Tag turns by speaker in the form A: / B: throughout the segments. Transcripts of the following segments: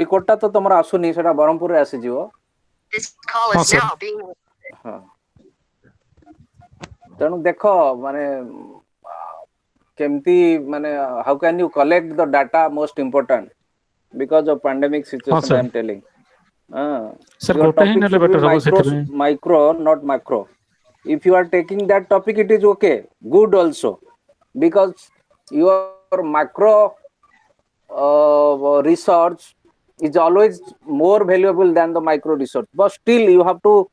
A: record टा तो तमरा आसुनी सेटा बरहमपुर रे आसी जीवो
B: This call
C: हाँ
B: is
C: सर
B: now being
A: हां तेणु देखो माने केमती माने how can you collect the data most important because of pandemic
C: हाँ
A: situation I
C: sir
A: am telling
C: sir
A: your
C: गोटे ही
A: topic
C: नेले
A: should be
C: बेटर हबो सेथिबे
A: micro not macro. If you are taking that topic, it is okay, good also, because your macro research is always more valuable than the micro research. But still, you have to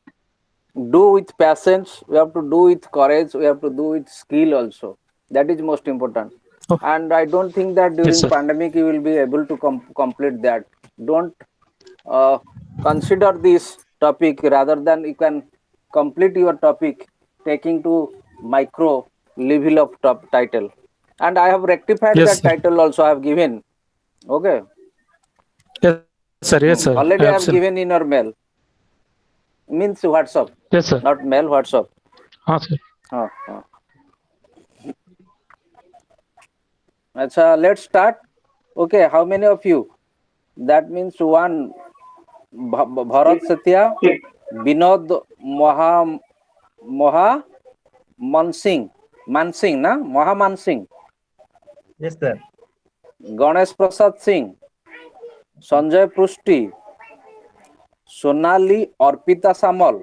A: do with patience, you have to do with courage, you have to do with skill also. That is most important.
C: Oh,
A: And I don't think that
C: yes
A: during
C: sir
A: pandemic you will be able to complete that. Don't uh, consider this topic, rather than you can complete your topic taking to micro level of top title. And I have rectified
C: yes
A: that
C: sir
A: title also, I have given. Okay.
C: yes sir yes sir I
A: Already I
C: have
A: have
C: seen
A: given in your mail. Means WhatsApp,
C: yes sir
A: not mail, WhatsApp.
C: हाँ sir
A: हाँ हाँ अच्छा, let's start. Okay, how many of you? That means one, Bharat Satya, Binod Moha Mansingh, na? Moha Mansingh,
D: Yes, sir.
A: Ganesh Prasad Singh, Sanjay Prushti, Sonali Arpita Samal,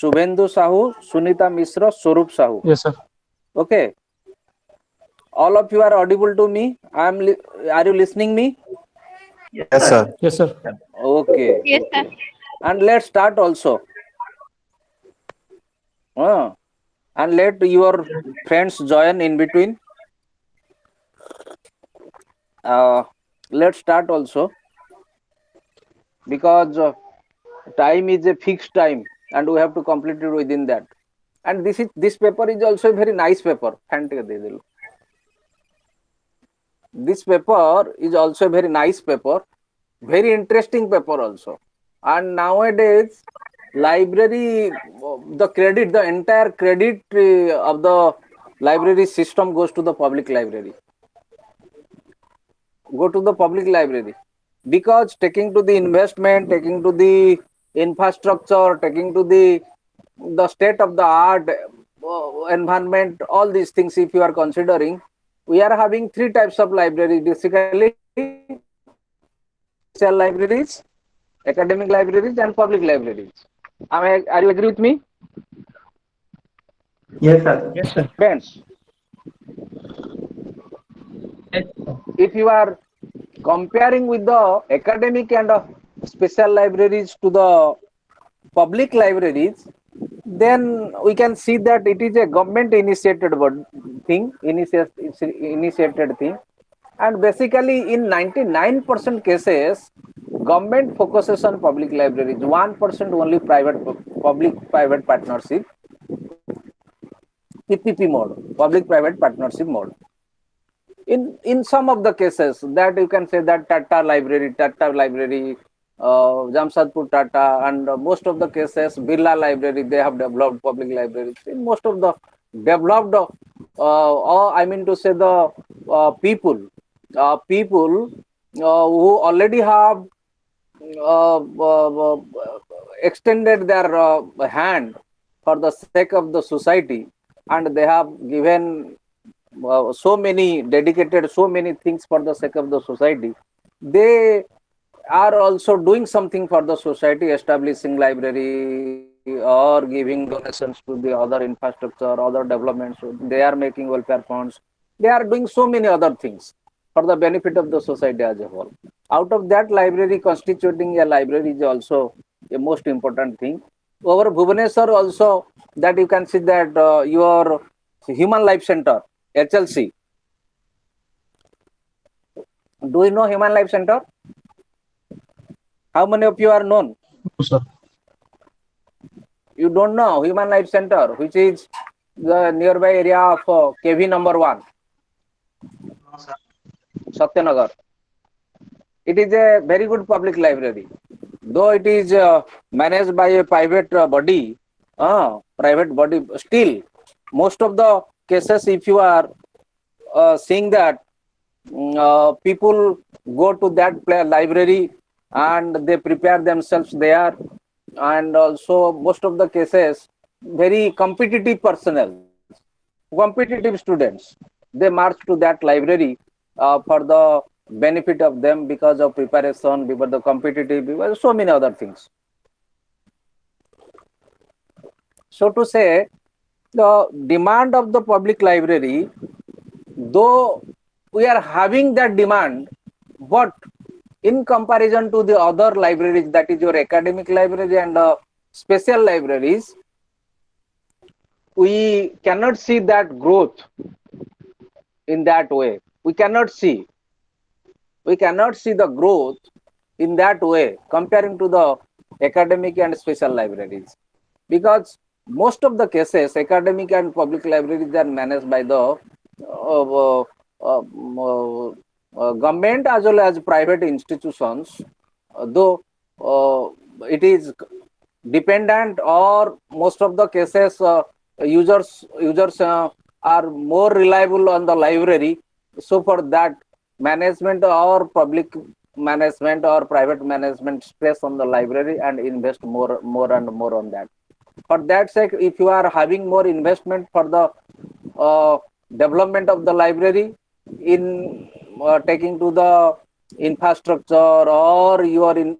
A: Subhendu Sahu, Sunita Mishra, Swarup Sahu.
C: yes sir
A: Okay, all of you are audible to me. Are you listening me?
D: Yes, sir.
C: yes sir
A: Okay,
B: Yes,
A: okay. And let's start also. And let your friends join in between. Let's start also, because time is a fixed time and we have to complete it within that. And this paper is also a very nice paper. This paper is also a very nice paper, very interesting paper also. And nowadays, library, the entire credit of the library system goes to the public library. Go to the public library, because taking to the investment, taking to the infrastructure, taking to the state of the art environment, all these things, if you are considering, we are having three types of libraries basically: special libraries, academic libraries, and public libraries. Are you agree with me,
D: Yes, sir.
C: yes sir
A: friends? If you are comparing with the academic and special libraries to the public libraries, then we can see that it is a government initiated thing. And basically in 99% cases, government focuses on public libraries, 1% only public private partnership, PPP mode, public private partnership mode. In some of the cases, that you can say that Tata library, Jamshedpur Tata, and most of the cases Birla library, they have developed public libraries. In most of the developed, or I mean to say the people who already have extended their hand for the sake of the society, and they have given so many dedicated so many things for the sake of the society. They are also doing something for the society, establishing library or giving donations to the other infrastructure, other developments. They are making welfare funds, they are doing so many other things for the benefit of the society as a whole. Out of that, library, constituting a library, is also a most important thing. Over Bhubaneswar also, that you can see that your Human Life Center, HLC. Do you know Human Life Center? How many of you are known?
C: no, sir
A: You don't know Human Life Center, which is the nearby area of KV number 1, Satyanagar. It is a very good public library. Though it is managed by a private body, still, most of the cases, if you are seeing that, people go to that library and they prepare themselves there, and also most of the cases very competitive personnel, competitive students, they march to that library for the benefit of them because of preparation, because the competitive, because so many other things. So to say, the demand of the public library, though we are having that demand, but in comparison to the other libraries, that is your academic library and special libraries, we cannot see that growth in that way. We cannot see the growth in that way comparing to the academic and special libraries, because most of the cases academic and public libraries are managed by the government as well as private institutions, though it is dependent, or most of the cases users are more reliable on the library. So for that, management or public management or private management stress on the library and invest more and more on that. For that sake, if you are having more investment for the uh, development of the library, in taking to the infrastructure or your in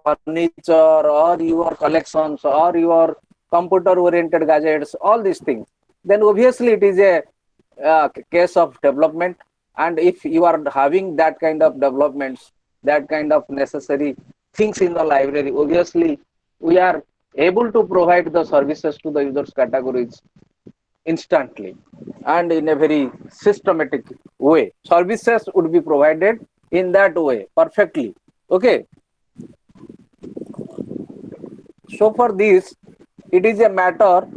A: furniture or your collections or your computer oriented gadgets, all these things, then obviously it is a case of development. And if you are having that kind of developments, that kind of necessary things in the library, obviously we are able to provide the services to the users categories instantly and in a very systematic way. Services would be provided in that way perfectly. Okay. So for this, it is a matter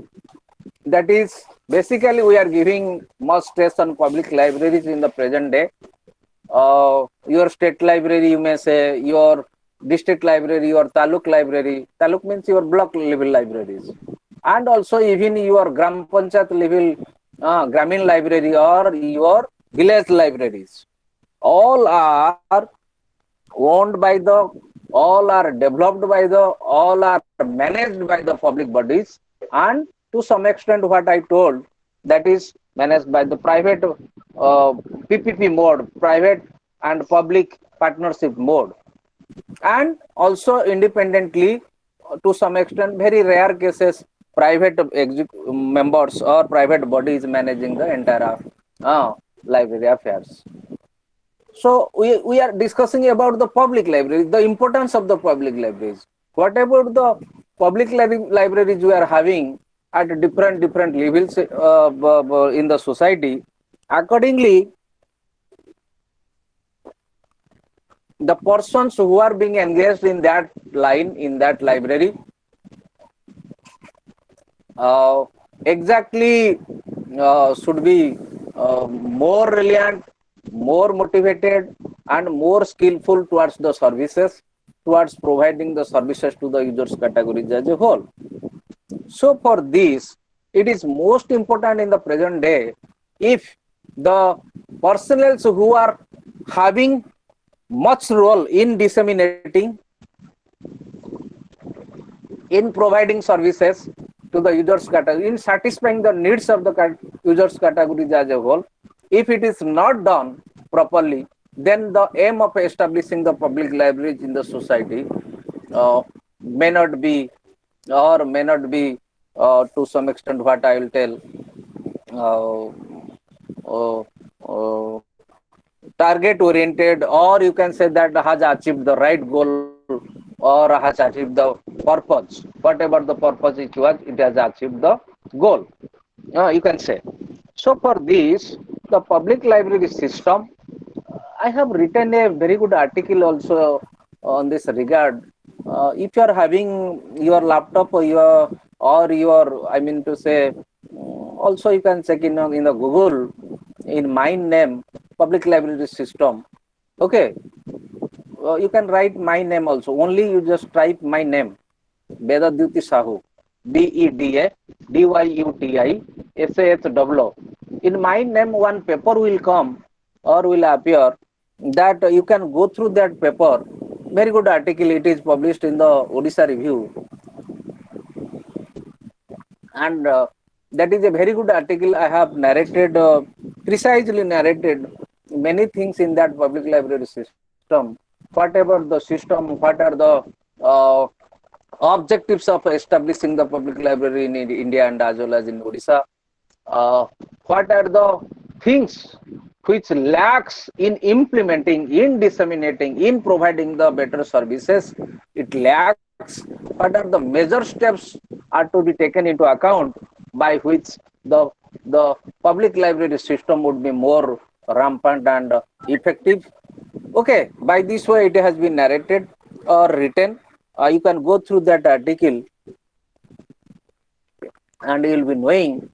A: that is basically we are giving much stress on public libraries in the present day. Your state library, you may say, your district library, your taluk library. Taluk means your block level libraries, and also even your gram panchayat level gramin library or your village libraries. All are owned by the, all are developed by the, all are managed by the public bodies, and to some extent what I told, that is managed by the private PPP mode, private and public partnership mode, and also independently to some extent, very rare cases, private members or private bodies managing the entire library affairs. So we are discussing about the public libraries, the importance of the public libraries. What about the public libraries we are having at different levels in the society? Accordingly, the persons who are being engaged in that line, in that library, uh, exactly should be more reliant, more motivated, and more skillful towards the services, towards providing the services to the users categories as a whole. So for this, it is most important in the present day, if the personnel who are having much role in disseminating, in providing services to the users category, in satisfying the needs of the users categories as a whole, if it is not done properly, then the aim of establishing the public libraries in the society may not be, or may not be to some extent, what I will tell, uh, uh, target oriented, or you can say that has achieved the right goal or has achieved the purpose, whatever the purpose it was, it has achieved the goal, you can say. So for this, the public library system, I have written a very good article also on this regard. If you are having your laptop or your, I mean to say, also you can check in the Google, in my name public library system. Okay, you can write my name also. Only you just type my name, Vedadyuti Sahu, Dedadyuti Sah. In my name, one paper will come or will appear that you can go through that paper. Very good article. It is published in the Odisha Review, and that is a very good article. I have narrated, precisely narrated many things in that public library system. Whatever the system, what are the uh, objectives of establishing the public library in India and as well as in Odisha. Uh, what are the things which lacks in implementing, in disseminating, in providing the better services? It lacks. What are the major steps are to be taken into account by which the public library system would be more rampant and effective? Okay, by this way it has been narrated or written. You can go through that article and you will be knowing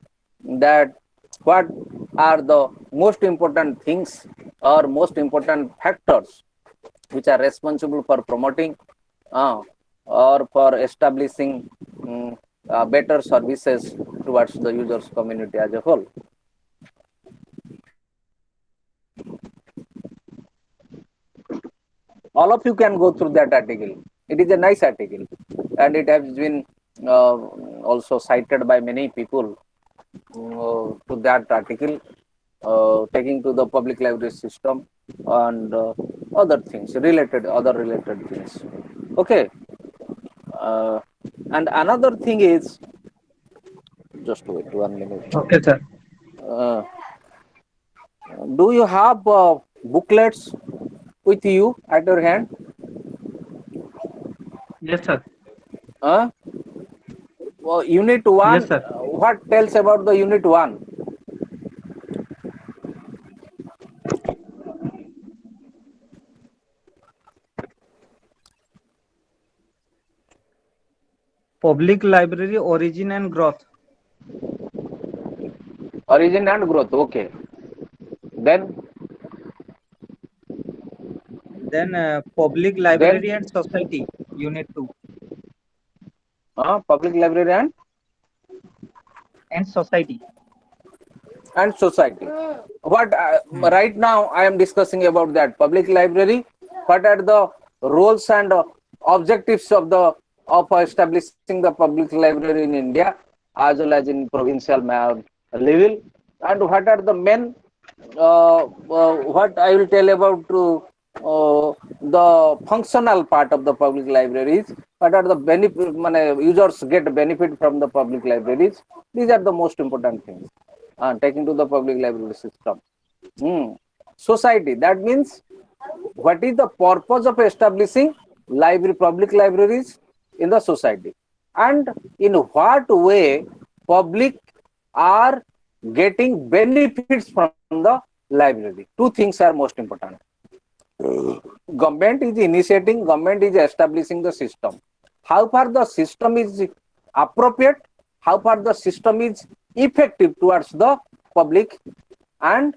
A: that what are the most important things or most important factors which are responsible for promoting uh, or for establishing better services towards the users community as a whole. All of you can go through that article. It is a nice article, and it has been uh, also cited by many people to that article, taking to the public library system and other things related, other related things. Okay, uh, and another thing is, just wait 1 minute.
D: Okay, sir.
A: Uh, do you have booklets with you at your hand?
D: Yes, sir.
A: Uh, unit
D: Yes,
A: one.
D: sir.
A: What tells about the unit one?
D: Public library origin and growth.
A: Origin and growth. Okay. Then,
D: Then public
A: then,
D: library and society, unit 2.
A: public library
D: And society.
A: and society. What
D: Hmm.
A: right now I am discussing about that public library. What are the roles and objectives of the of establishing the public library in India as well as in provincial level, and what are the main what I will tell about the functional part of the public libraries. What are the benefit? Users get benefit from the public libraries. These are the most important things taken to the public library system. Hmm. Society. That means what is the purpose of establishing public libraries in the society, and in what way public are getting benefits from the library. Two things are most important. Government is initiating, government is establishing the system. How far the system is appropriate, how far the system is effective towards the public, and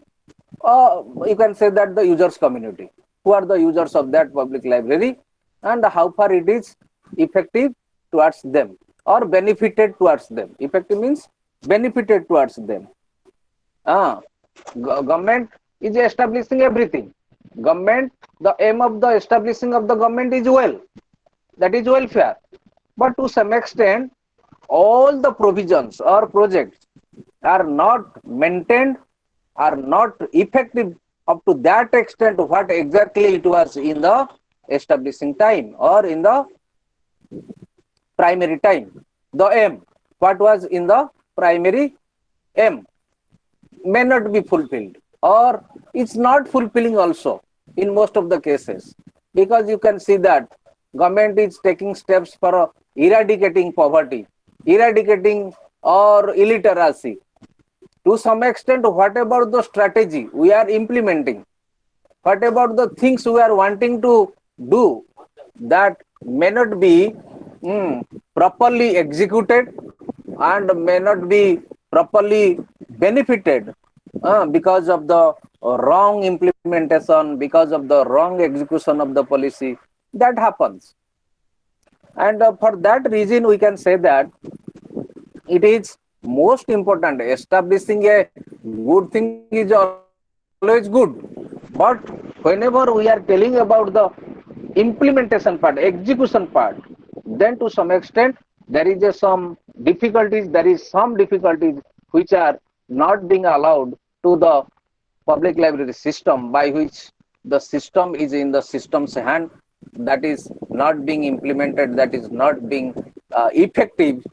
A: you can say that the users community, who are the users of that public library, and how far it is effective towards them or benefited towards them. Effective means benefited towards them. uh, Government is establishing everything. Government, the aim of the establishing of the government is well, that is welfare, but to some extent all the provisions or projects are not maintained, are not effective up to that extent what exactly it was in the establishing time or in the primary time. The aim, what was in the primary aim, may not be fulfilled, or it's not fulfilling also in most of the cases, because you can see that government is taking steps for eradicating poverty, eradicating or illiteracy. To some extent, what about the strategy we are implementing, what about the things we are wanting to do, that may not be properly executed and may not be properly benefited because of the wrong implementation, because of the wrong execution of the policy. That happens, and for that reason we can say that it is most important. Establishing a good thing is also important, always good. But whenever we are telling about the implementation part, execution part, then to some extent there is some difficulties. There is some difficulties which are not being allowed to the public library system, by which the system is in the system's hand, that is not being implemented, that is not being effective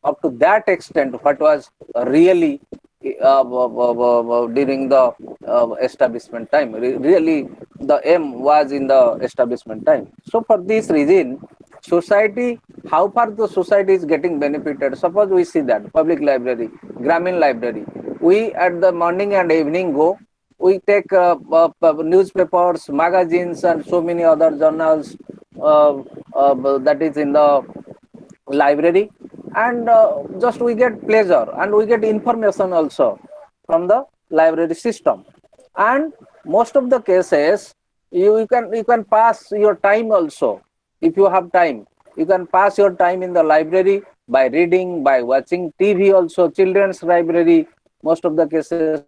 A: up to that extent what was really during the establishment time. Really, the aim was in the establishment time. So, for this reason, society, how far the society is getting benefited. Suppose we see that public library, Gramin library, we at the morning and evening go, we take newspapers, magazines, and so many other journals that is in the library, and just we get pleasure and we get information also from the library system. And most of the cases, you can pass your time also. If you have time, you can pass your time in the library by reading, by watching TV also. Children's library, most of the cases,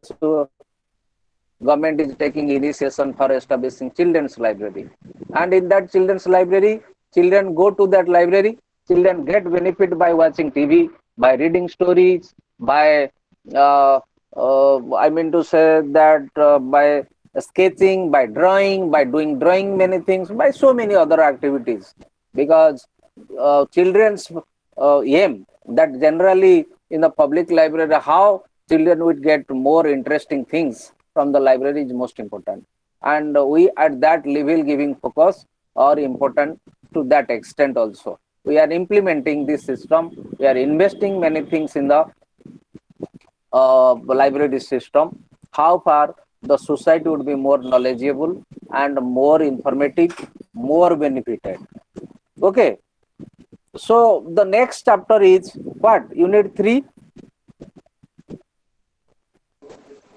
A: government is taking initiation for establishing children's library, and in that children's library, children go to that library, children get benefit by watching TV, by reading stories, by I mean to say that by sketching, by drawing, by doing drawing many things, by so many other activities. Because children's aim, that generally in the public library, how children would get more interesting things from the library is most important. And we at that level giving focus or important to that extent also. We are implementing this system. We are investing many things in the library system. How far the society would be more knowledgeable and more informative, more benefited. Okay. So the next chapter is what? Unit 3.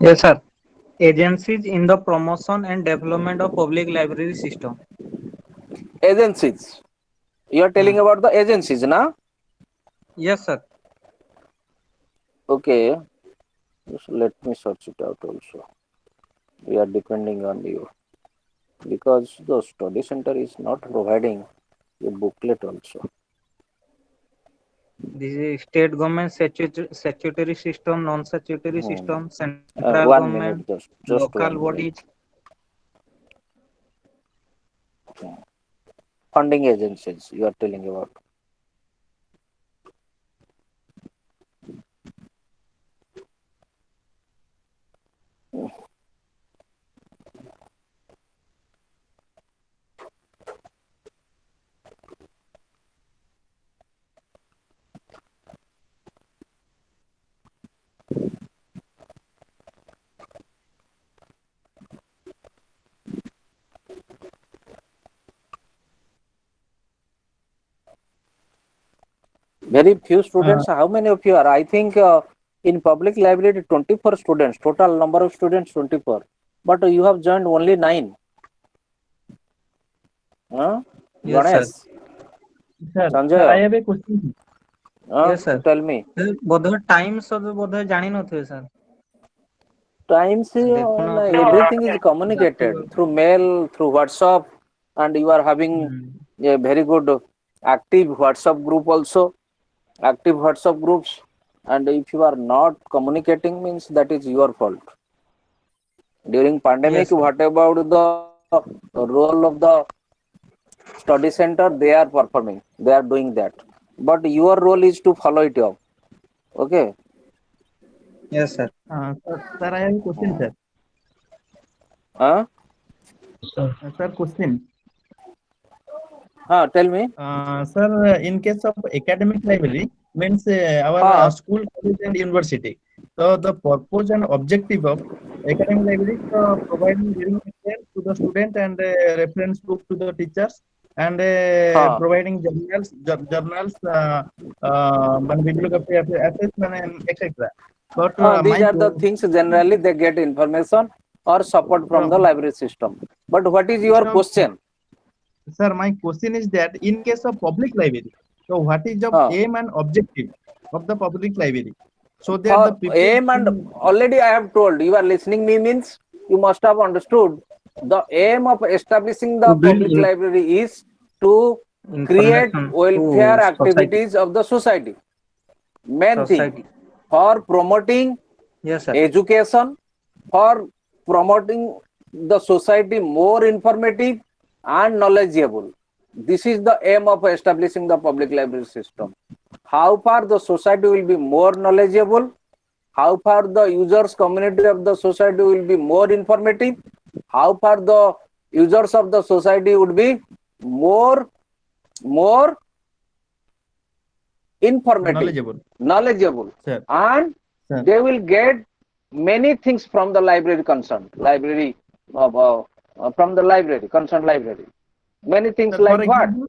D: Yes, sir. Agencies in the promotion and development of public library system.
A: Agencies. You are telling about the agencies, na?
D: Yes, sir.
A: Okay. Just let me search it out also. We are depending on you, because the study center is not providing a booklet also.
D: This is state government statutory system, non-statutory system, central
A: One
D: government,
A: minute, just
D: local
A: 1 minute.
D: bodies.
A: Funding agencies you are telling about. Very few students. How many of you are? I think in public library 24 students. Total number of students 24. But you have joined only 9. Huh?
D: Yes, sir.
A: Ganesh,
B: Sir,
A: Sanjay,
B: I have a question.
D: Yes, sir.
A: tell me.
D: ବୋଧେ time ସହିତ ବୋଧେ ଜାଣି ନଥିବେ sir.
A: Times
D: ଦେଖୁନ
A: everything is communicated through mail, through WhatsApp, and you are having a very good active WhatsApp group also. Active WhatsApp groups, and if you are not communicating, means that is your fault. During pandemic,
D: Yes, sir.
A: what about the role of the study center? They are performing, they are doing that, but your role is to follow it up. Okay.
D: Yes, sir.
B: Sir, I have a question, sir.
A: Huh?
B: Sir, question.
A: Tell me.
B: Sir, in case of academic library, means our school, college, and university. So the purpose and objective of academic library is providing reading material to the student and reference book to the teachers, and providing journals, bibliography, assessment, and etc. But
A: These are the things generally they get information or support from the library system. But what is your question?
B: Sir, my question is that in case of public library, so what is the aim and objective of the public library? So that the people
A: aim, and already I have told, you are listening me means you must have understood the aim of establishing the
D: To build
A: public library is to create
D: information
A: welfare
D: to society.
A: activities of the society. Main thing
D: Society.
A: for promoting
D: Yes, sir.
A: education, for promoting the society more informative and knowledgeable. This is the aim of establishing the public library system. How far the society will be more knowledgeable, how far the users community of the society will be more informative, how far the users of the society would be more informative, knowledgeable,
B: Sir.
A: and
B: Sir.
A: they will get many things from the library concerned, from the library, concerned library. Many things
B: Sir,
A: like
B: for
A: what?
B: example,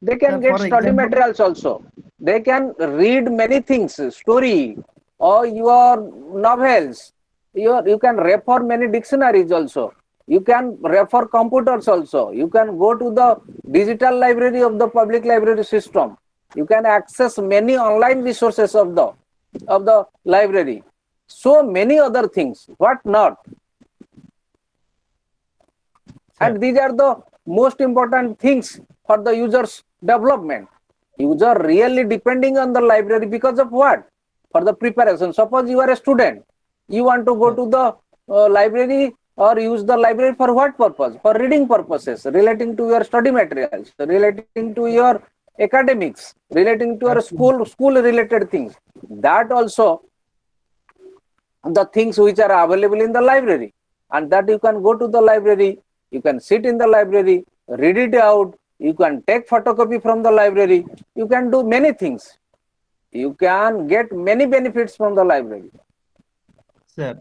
A: They can
B: Sir,
A: get
B: for
A: study
B: example,
A: materials also. They can read many things, story or your novels. You can refer many dictionaries also. You can refer computers also. You can go to the digital library of the public library system. You can access many online resources of the library. So many other things. What not? And these are the most important things for the user's development. User really depending on the library because of what? For the preparation. Suppose you are a student, you want to go to the library or use the library for what purpose? For reading purposes, relating to your study materials, relating to your academics, relating to your school related things. That also the things which are available in the library, and that you can go to the library, you can sit in the library, read it out, you can take photocopy from the library, you can do many things, you can get many benefits from the library.
B: Sir,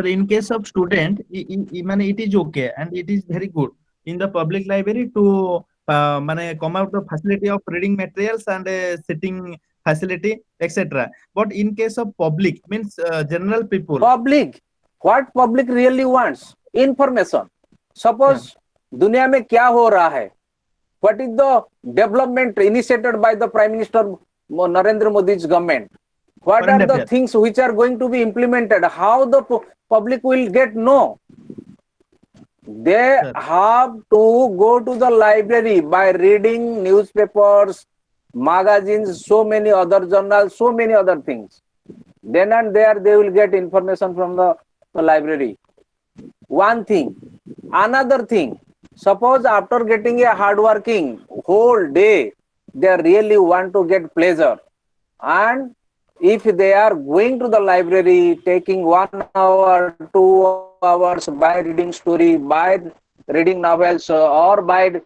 B: in case of student, it is okay and it is very good in the public library to come out the facility of reading materials and sitting facility, etc. But in case of public, means general people.
A: Public, what public really wants? Information. Suppose दुनिया में क्या हो रहा है? What is the development initiated by the Prime Minister Narendra Modi's government? What are the things which are going to be implemented? How the public will get know? They have to go to the library by reading newspapers, magazines, so many other journals, so many other things. Then and there they will get information from the library. One thing. Another thing. Suppose after getting a hardworking whole day, they really want to get pleasure. And if they are going to the library, taking 1 hour, 2 hours by reading story, by reading novels, or by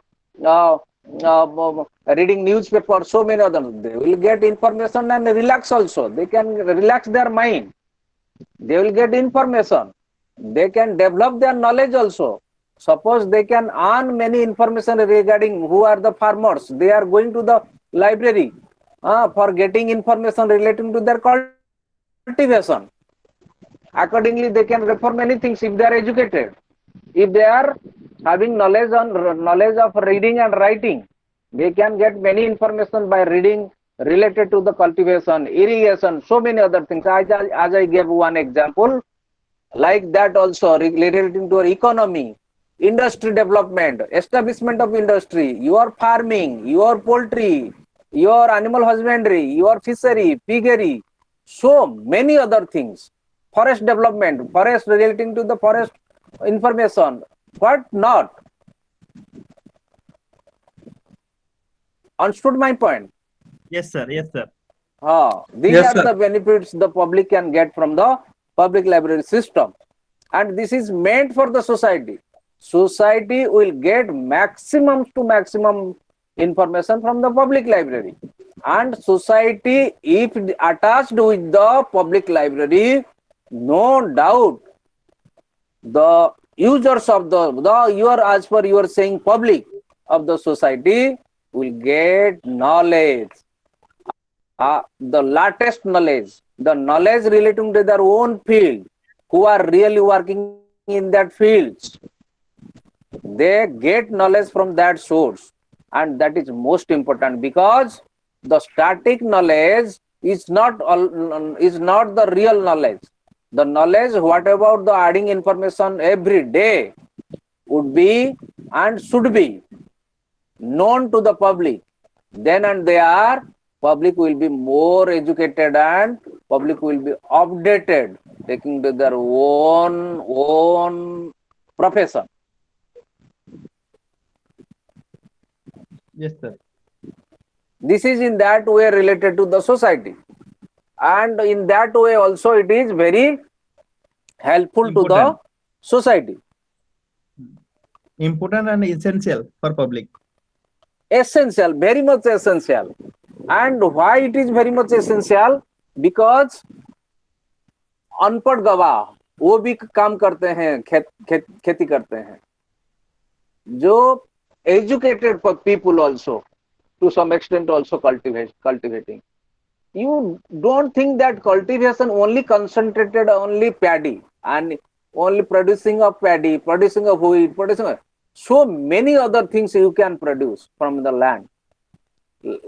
A: reading newspaper, so many others, they will get information and relax also. They can relax their mind. They will get information. They can develop their knowledge also. Suppose they can earn many information regarding who are the farmers. They are going to the library for getting information relating to their cultivation. Accordingly, they can refer many things if they are educated. If they are having knowledge of reading and writing, they can get many information by reading related to the cultivation, irrigation, so many other things. As I gave one example, like that also relating to our economy, industry development, establishment of industry, your farming, your poultry, your animal husbandry, your fishery, piggery, so many other things. Forest development, forest relating to the forest information, what not? Understood my point?
B: Yes, sir. Yes, sir.
A: These are the benefits the public can get from the public library system. And this is meant for the society. Society will get maximum to maximum information from the public library. And society, if attached with the public library, no doubt the users of as per you are saying public of the society will get knowledge, the latest knowledge, the knowledge relating to their own field, who are really working in that fields. They get knowledge from that source, and that is most important, because the static knowledge is not the real knowledge. The knowledge, what about the adding information every day, would be and should be known to the public. Then and there, public will be more educated and public will be updated, taking to their own profession.
B: Yes, sir.
A: This is in that way related to the society, and in that way also it is very helpful to the
B: Important.
A: society.
B: Important and essential for public.
A: Essential, very much essential. And why it is very much essential? Because अनपढ़ गवाह वो भी काम करते हैं, खेती करते हैं. जो educated people also to some extent also cultivating. You don't think that cultivation only concentrated only paddy and only producing of paddy, producing of wheat, producing of, so many other things you can produce from the land,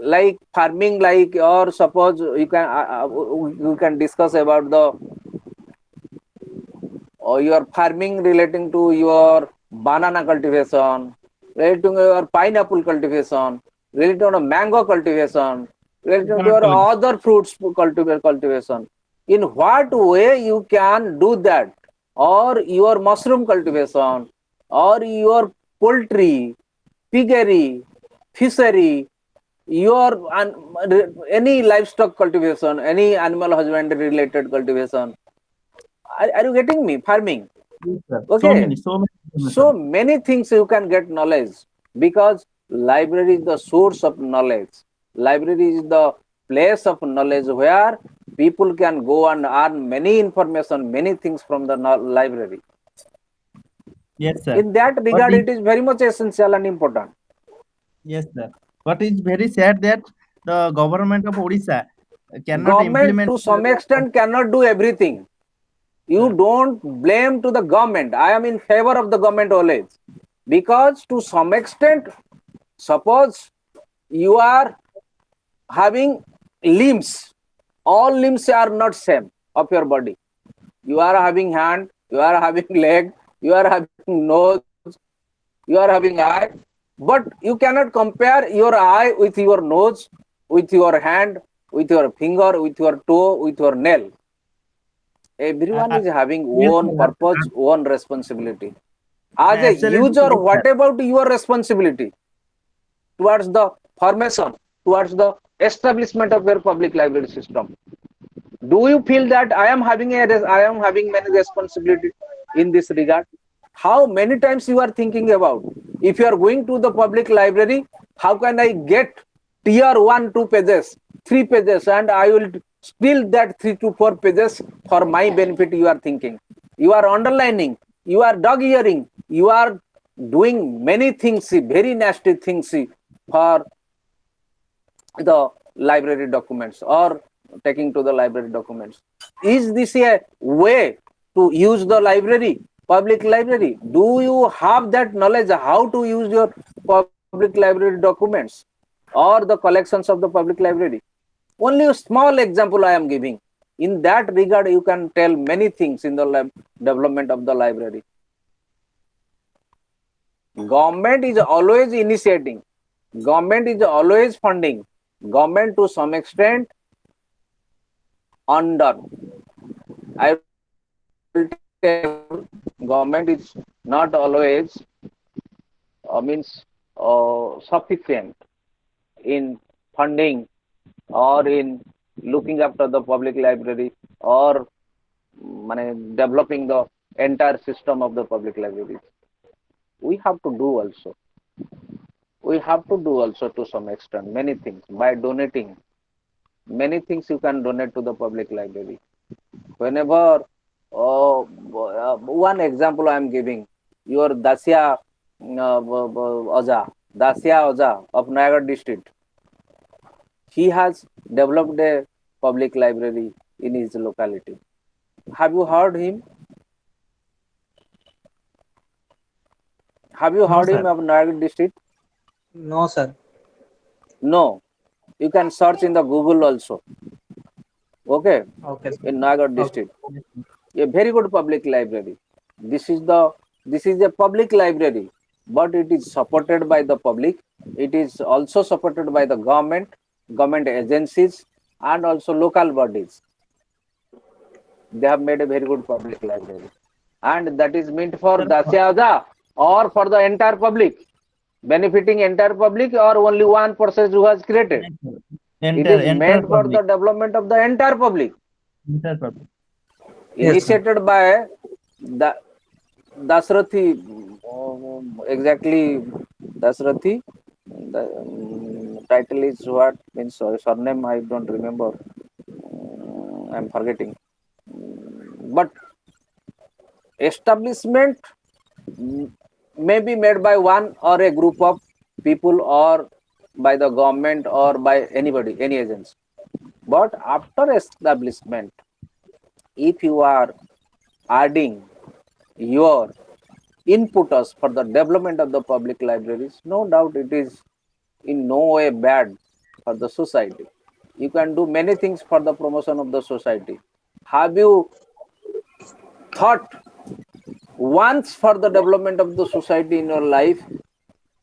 A: like farming, like, or suppose you can discuss about the your farming relating to your banana cultivation, relating to your pineapple cultivation, relating to mango cultivation, relating to your other fruits cultivation. In what way you can do that? Or your mushroom cultivation, or your poultry, piggery, fishery, your any livestock cultivation, any animal husbandry related cultivation. Are you getting me? Farming.
B: Yes, sir.
A: Okay.
B: So
A: many things you can get knowledge, because library is the source of knowledge. Library is the place of knowledge where people can go and earn many information, many things from the library.
B: Yes, sir.
A: In that regard, it is very much essential and important.
B: Yes, sir. But it's very sad that the government of Odisha cannot
A: Government
B: implement.
A: to some extent cannot do everything. You don't blame to the government. I am in favor of the government always, because to some extent, suppose you are having limbs, all limbs are not same of your body. You are having hand, you are having leg, you are having nose, you are having eye, but you cannot compare your eye with your nose, with your hand, with your finger, with your toe, with your nail. Everyone is having own purpose, own responsibility. As a user, what about your responsibility towards the formation, towards the establishment of your public library system? Do you feel that I am having many responsibility in this regard? How many times you are thinking about, if you are going to the public library, how can I get tier 1, 2 pages, 3 pages, and I will steal that 3 to 4 pages for my benefit? You are thinking, you are underlining, you are dog earing, you are doing many things, very nasty things for the library documents, or taking to the library documents. Is this a way to use the library, public library? Do you have that knowledge how to use your public library documents or the collections of the public library? Only a small example I am giving. In that regard, you can tell many things in the development of the library. Government is always initiating, government is always funding, government to some extent under. I will tell, government is not always sufficient in funding or in looking after the public library, or developing the entire system of the public libraries. We have to do also. We have to do also to some extent many things by donating. Many things you can donate to the public library. Whenever, one example I am giving, your Dacia Oja of Nayagarh district, he has developed a public library in his locality. Have you heard him? Have you heard him of Nayagarh district?
D: No, sir.
A: No. You can search in the Google also. Okay.
D: Okay.
A: In Nayagarh district. a very good public library. This is a public library, but it is supported by the public. It is also supported by the government agencies, and also local bodies. They have made a very good public library, and that is meant for
B: Sir,
A: Dasyaja or for the entire public, benefiting entire public, or only one person who has created. It is
B: entire
A: meant for the
B: public,
A: development of the entire public,
B: entire public.
D: Yes, sir.
A: initiated by the Dasrathi, exactly Dasrathi. The title is what means, surname I don't remember. I'm forgetting. But establishment may be made by one or a group of people, or by the government, or by anybody, any agency. But after establishment, if you are adding your inputs for the development of the public libraries, no doubt it is in no way bad for the society. You can do many things for the promotion of the society. Have you thought once for the development of the society in your life?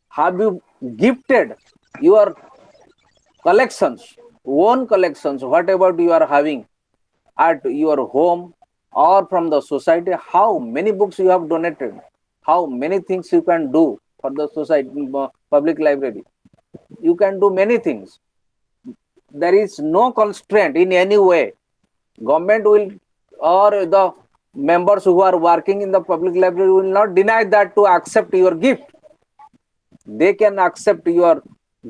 A: Have you gifted your collections, own collections, whatever you are having at your home or from the society? How many books you have donated? How many things you can do for the society, public library? You can do many things. There is no constraint in any way. Government will, or the members who are working in the public library will not deny that to accept your gift. They can accept your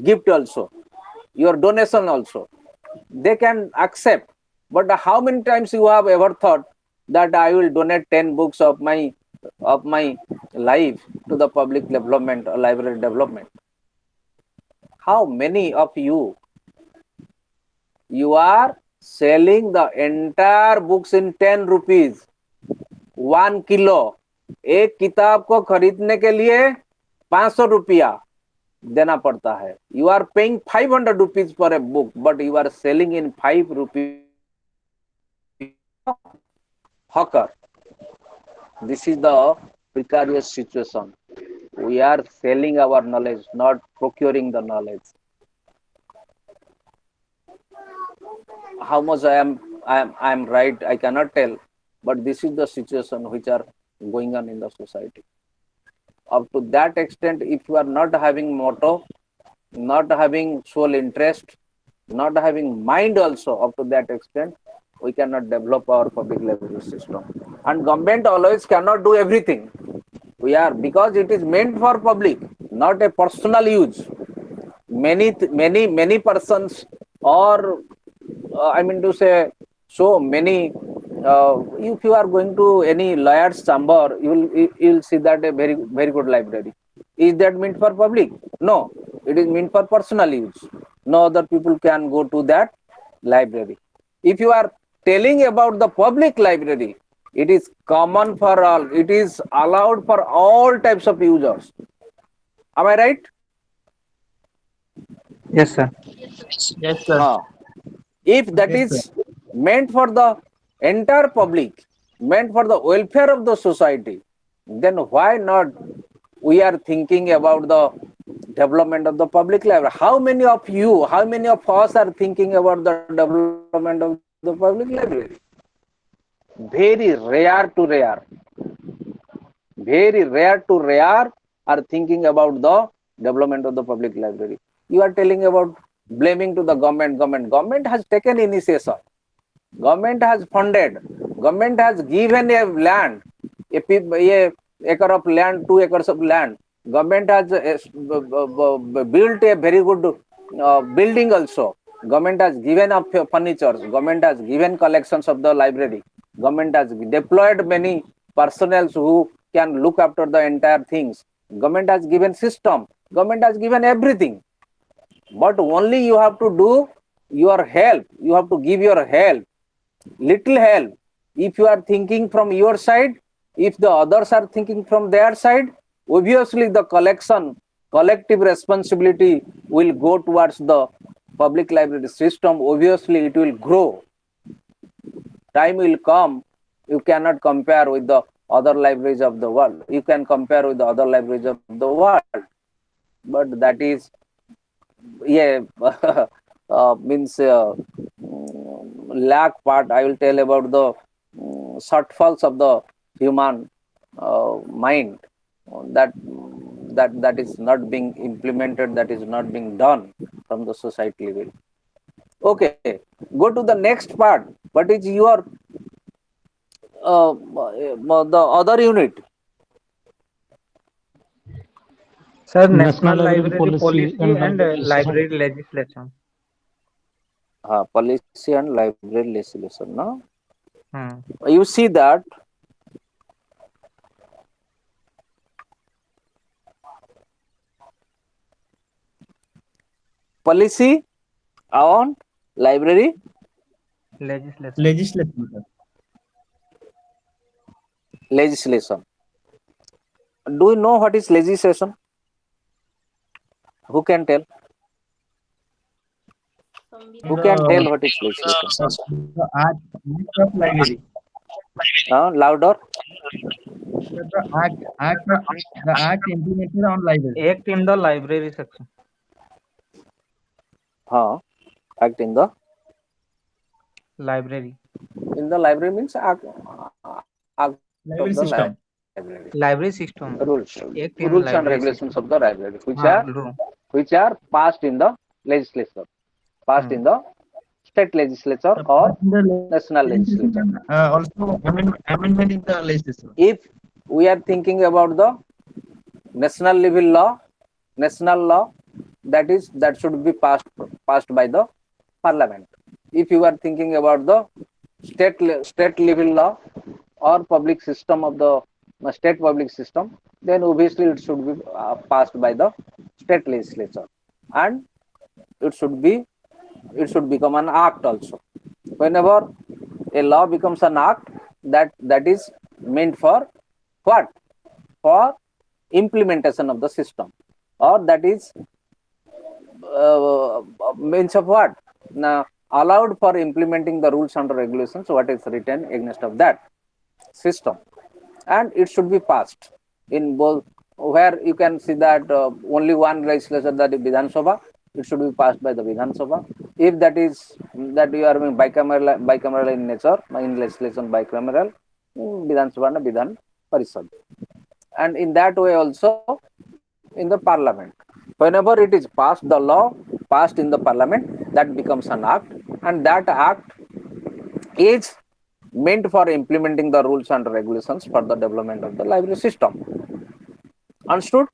A: gift also, your donation also. They can accept. But how many times you have ever thought that I will donate 10 books of my life to the public development or library development? How many of you are selling the entire books in 10 rupees, 1 kilo? एक किताब को खरीदने के लिए 500 रुपया देना पड़ता है. You are paying 500 rupees for a book, but you are selling in 5 rupees. Hawker. This is the precarious situation. We are selling our knowledge, not procuring the knowledge. How much I am right, I cannot tell, but this is the situation which are going on in the society. Up to that extent, if you are not having motto, not having sole interest, not having mind also, up to that extent, we cannot develop our public library system. And government always cannot do everything. Because it is meant for public, not a personal use. Many persons, or I mean to say, so many. If you are going to any lawyer's chamber, you'll see that a very good library. Is that meant for public? No, it is meant for personal use. No other people can go to that library. If you are telling about the public library, it is common for all. It is allowed for all types of users. Am I right?
D: Yes, sir.
B: Yes, sir.
A: If that
B: Yes,
A: is meant for the entire public, meant for the welfare of the society, then why not we are thinking about the development of the public library? How many of us are thinking about the development of the public library? Very rare to rare. Very rare to rare are thinking about the development of the public library. You are telling about blaming to the government. Government has taken initiation. Government has funded. Government has given a land, a acre of land, 2 acres of land. Government has built a very good building also. Government has given up furniture. Government has given collections of the library. Government has deployed many personnel who can look after the entire things. Government has given system. Government has given everything. But only you have to do your help. You have to give your help, little help. If you are thinking from your side, if the others are thinking from their side, obviously the collective responsibility will go towards the public library system. Obviously it will grow. Time will come You cannot compare with the other libraries of the world. You can compare with the other libraries of the world, but that is, yeah, means lack part. I will tell about the shortfalls of the human mind, that that is not being implemented, that is not being done from the society level. Okay, go to the next part. What is your the other unit?
D: Sir,
C: National
D: National
C: Library
D: Library
C: Policy
D: Policy
C: and
D: and
C: Library Legislation.
D: Library Legislation.
A: Policy and library legislation. No,
D: Hmm.
A: you see that policy on library
D: Legislation.
B: Legislation, sir.
A: legislation. Do you know what is legislation? Who can tell? Who can tell what is legislation?
B: The act of library.
A: Louder.
B: The act implemented on library.
D: Act in the library section.
A: Act
D: Library.
A: in the library means act of the
B: Library
A: library.
B: system.
D: Library system. Act
A: Rules
D: in
A: and
D: library
A: regulations of
D: system.
A: the library,
D: True.
A: which are passed in the legislature, passed
D: Hmm.
A: in the state legislature
B: The
A: or
B: part in the
A: national
B: legislation
A: legislature.
B: and also amendment in the legislation.
A: If we are thinking about the national level law, national law, that should be passed by the parliament. If you are thinking about the state level law or public system of the state public system, then obviously it should be passed by the state legislature, and it should be it should become an act also. Whenever a law becomes an act, that is meant for what? For implementation of the system, or that is means of what? Now, allowed for implementing the rules and regulations what is written against of that system, and it should be passed in both, where you can see that only one legislature, that is Vidhan Sabha, it should be passed by the Vidhan Sabha. If that is that you are bicameral in nature, in legislation bicameral, Vidhan Sabha and Vidhan Parishad, and in that way also in the parliament. Whenever it is passed, the law passed in the parliament, that becomes an act, and that act is meant for implementing the rules and regulations for the development of the library system. Understood?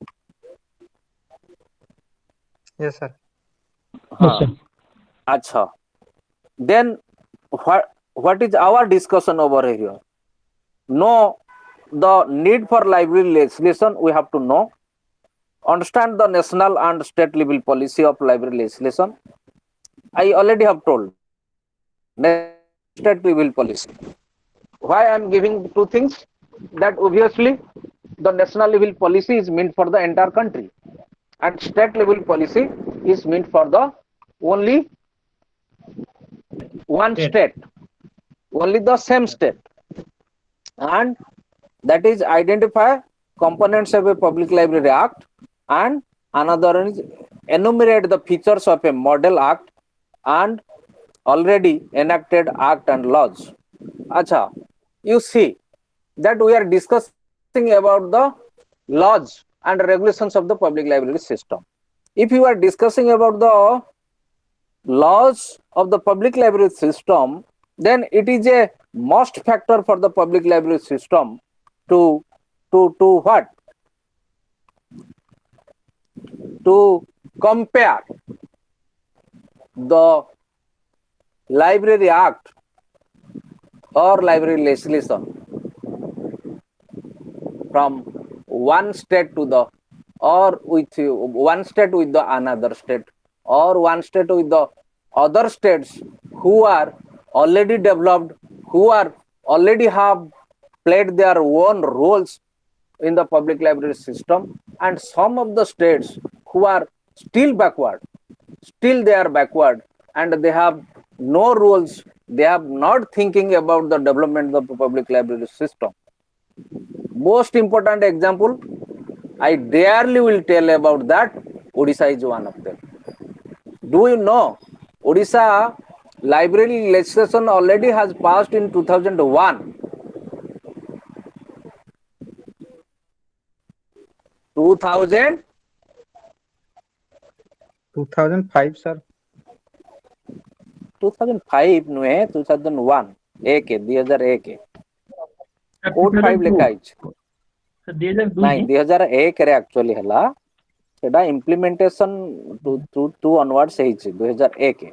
D: Yes, sir.
C: Yes, sir.
A: Acha. Then what is our discussion over here? Know the need for library legislation. We have to know. Understand the national and state level policy of library legislation. I already have told national and state level policy. Why I am giving two things? That obviously the national level policy is meant for the entire country, and state level policy is meant for the only one
B: State.
A: state, only the same state, and that is identify components of a public library act, and another is enumerate the features of a model act and already enacted act and laws. Acha, you see that we are discussing about the laws and regulations of the public library system. If you are discussing about the laws of the public library system, then it is a must factor for the public library system to what? To compare the library act or library legislation from one state to the, or with one state with the another state, or one state with the other states who are already developed, who are already have played their own roles in the public library system, and some of the states who are still backward, still they are backward, and they have no rules they are not thinking about the development of the public library system. Most important example, I rarely will tell about that. Odisha is one of them. Do you know Odisha library legislation already has passed in 2001. 2000
D: 2005 sir.
A: 2005 नुहे 2001 एक 2001 code 5 लेखा आइछ नहीं 2001 रे actually हला सेटा implementation to onwards हेछ 2001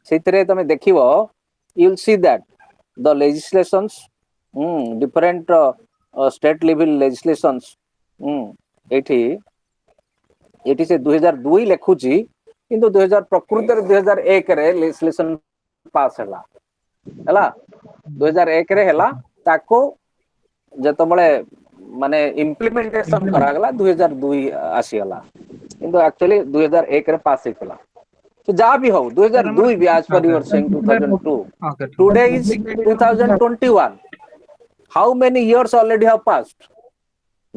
A: सेतरे तमे देखिबो you will see that the legislations different state level legislations एठी एठी से 2002 लेखुची किंतु 2000 प्रकृत रे 2001 रे लेजिस्लेशन पास हला हला 2001 रे हला ताको जतबळे माने इंप्लीमेंटेशन करा गला 2002 आसी हला किंतु एक्चुअली 2001 रे पास हेतला तो जा भी हो 2002 भी आज पर you are saying 2002 today is 2021 how many years already have passed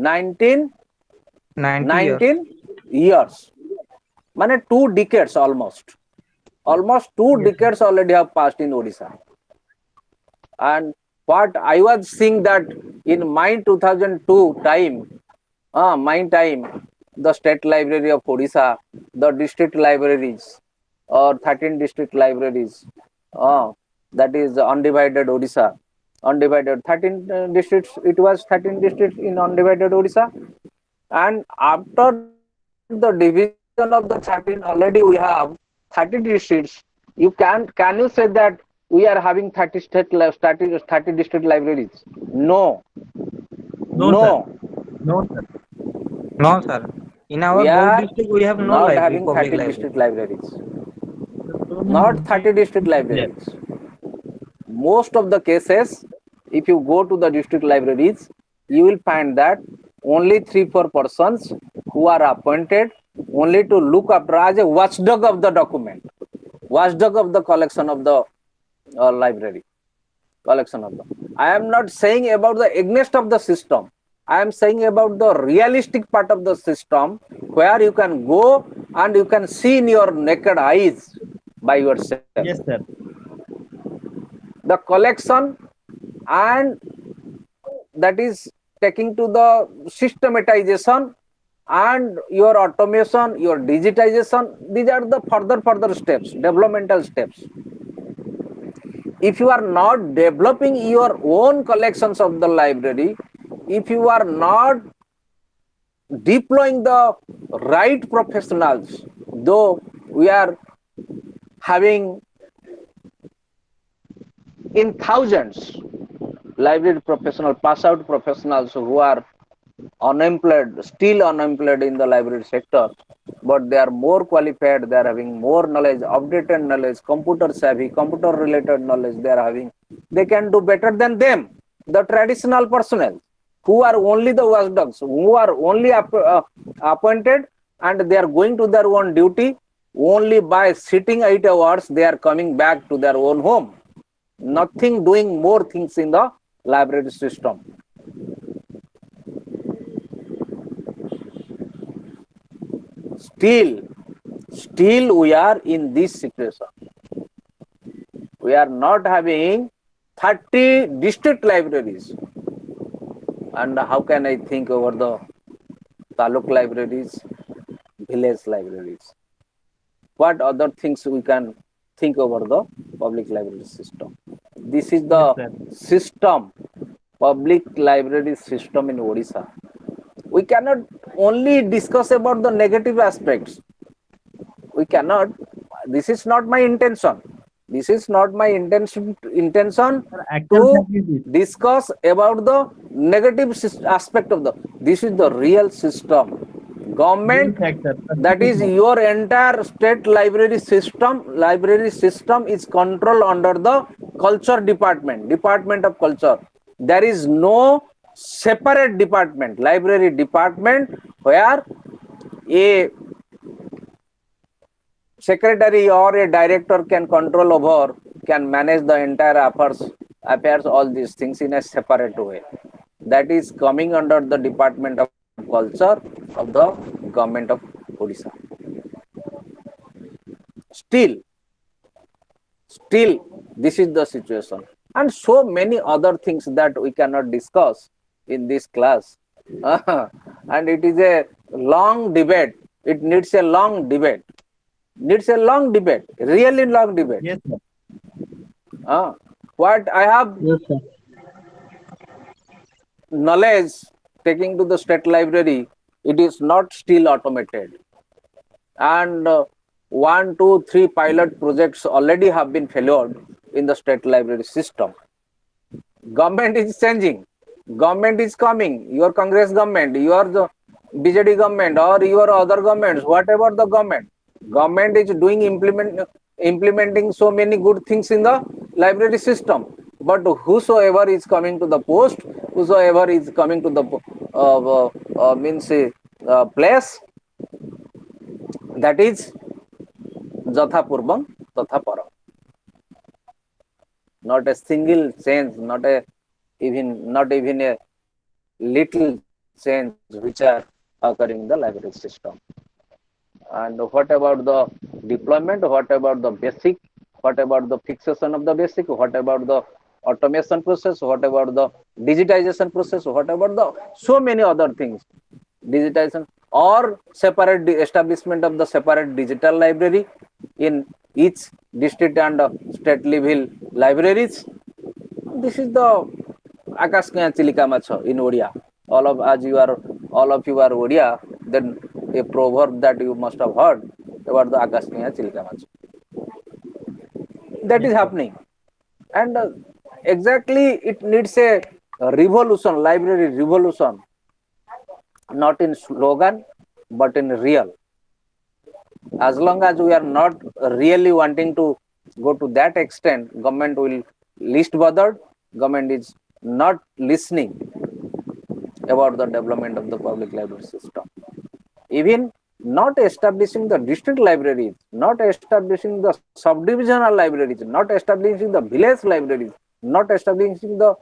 A: 19 years माने 2 decades almost 2 decades already have passed in Odisha. And what I was seeing that in my 2002 time, the state library of Odisha, the district libraries or 13 district libraries, that is undivided Odisha, undivided 13 districts, it was 13 districts in undivided Odisha. And after the division of the 13, already we have 30 districts. You can you say that we are having 30 30 district libraries? No.
D: No sir. No sir. In our whole district we have no
A: not
D: library,
A: having 30 district libraries. Not 30 district libraries. Most of the cases, if you go to the district libraries, you will find that only 3-4 persons who are appointed only to look after as a watchdog of the document, watchdog of the collection of the library, collection of the. I am not saying about the against of the system. I am saying about the realistic part of the system where you can go and you can see in your naked eyes by yourself.
B: Yes, sir.
A: The collection and that is taking to the systematization and your automation, your digitization. These are the further steps, developmental steps. If you are not developing your own collections of the library, if you are not deploying the right professionals, though we are having in thousands library professional, pass out professionals who are unemployed, still unemployed in the library sector, but they are more qualified, they are having more knowledge, updated knowledge, computer savvy, computer related knowledge they are having. They can do better than them, the traditional personnel who are only the watchdogs, who are only appointed and they are going to their own duty. Only by sitting 8 hours they are coming back to their own home. Nothing doing more things in the library system. Still we are in this situation. We are not having 30 district libraries. And how can I think over the taluk libraries, village libraries? What other things we can think over the public library system? This is the system, public library system in Odisha. We cannot only discuss about the negative aspects. We cannot. This is not my intention. This is not my intention to discuss about the negative aspect of the. This is the real system. Government, that is your entire state library system. Library system is controlled under the culture department, Department of Culture. There is no separate department, library department, where a secretary or a director can control over can manage the entire affairs, all these things in a separate way. That is coming under the Department of Culture of the Government of Odisha. Still, this is the situation, and so many other things that we cannot discuss in this class. And it is a long debate. It needs a long debate. Really long debate.
B: Yes, sir.
A: What I have
D: Yes, sir.
A: knowledge taking to the state library, it is not still automated. And 1, 2, 3 pilot projects already have been failed in the state library system. Government is changing. Government is coming. Your Congress government, your the BJD government, or your other governments, whatever the government is doing implementing so many good things in the library system. But whosoever is coming to the post, whosoever is coming to the place, that is Jatha Purvam Tatha Param. Not a single change, not even a little change which are occurring in the library system. And what about the deployment? What about the basic? What about the fixation of the basic? What about the automation process? What about the digitization process? What about the so many other things? Digitization or separate establishment of the separate digital library in each district and state level libraries. This is the Akash Chilika Macho in Odia. All of you are Odia, then a proverb that you must have heard about the Akash Chilika Macho. That is happening. And exactly it needs a revolution, library revolution, not in slogan, but in real. As long as we are not really wanting to go to that extent, government will least bothered. Government is not listening about the development of the public library system. Even not establishing the district libraries, not establishing the subdivisional libraries, not establishing the village libraries, not establishing the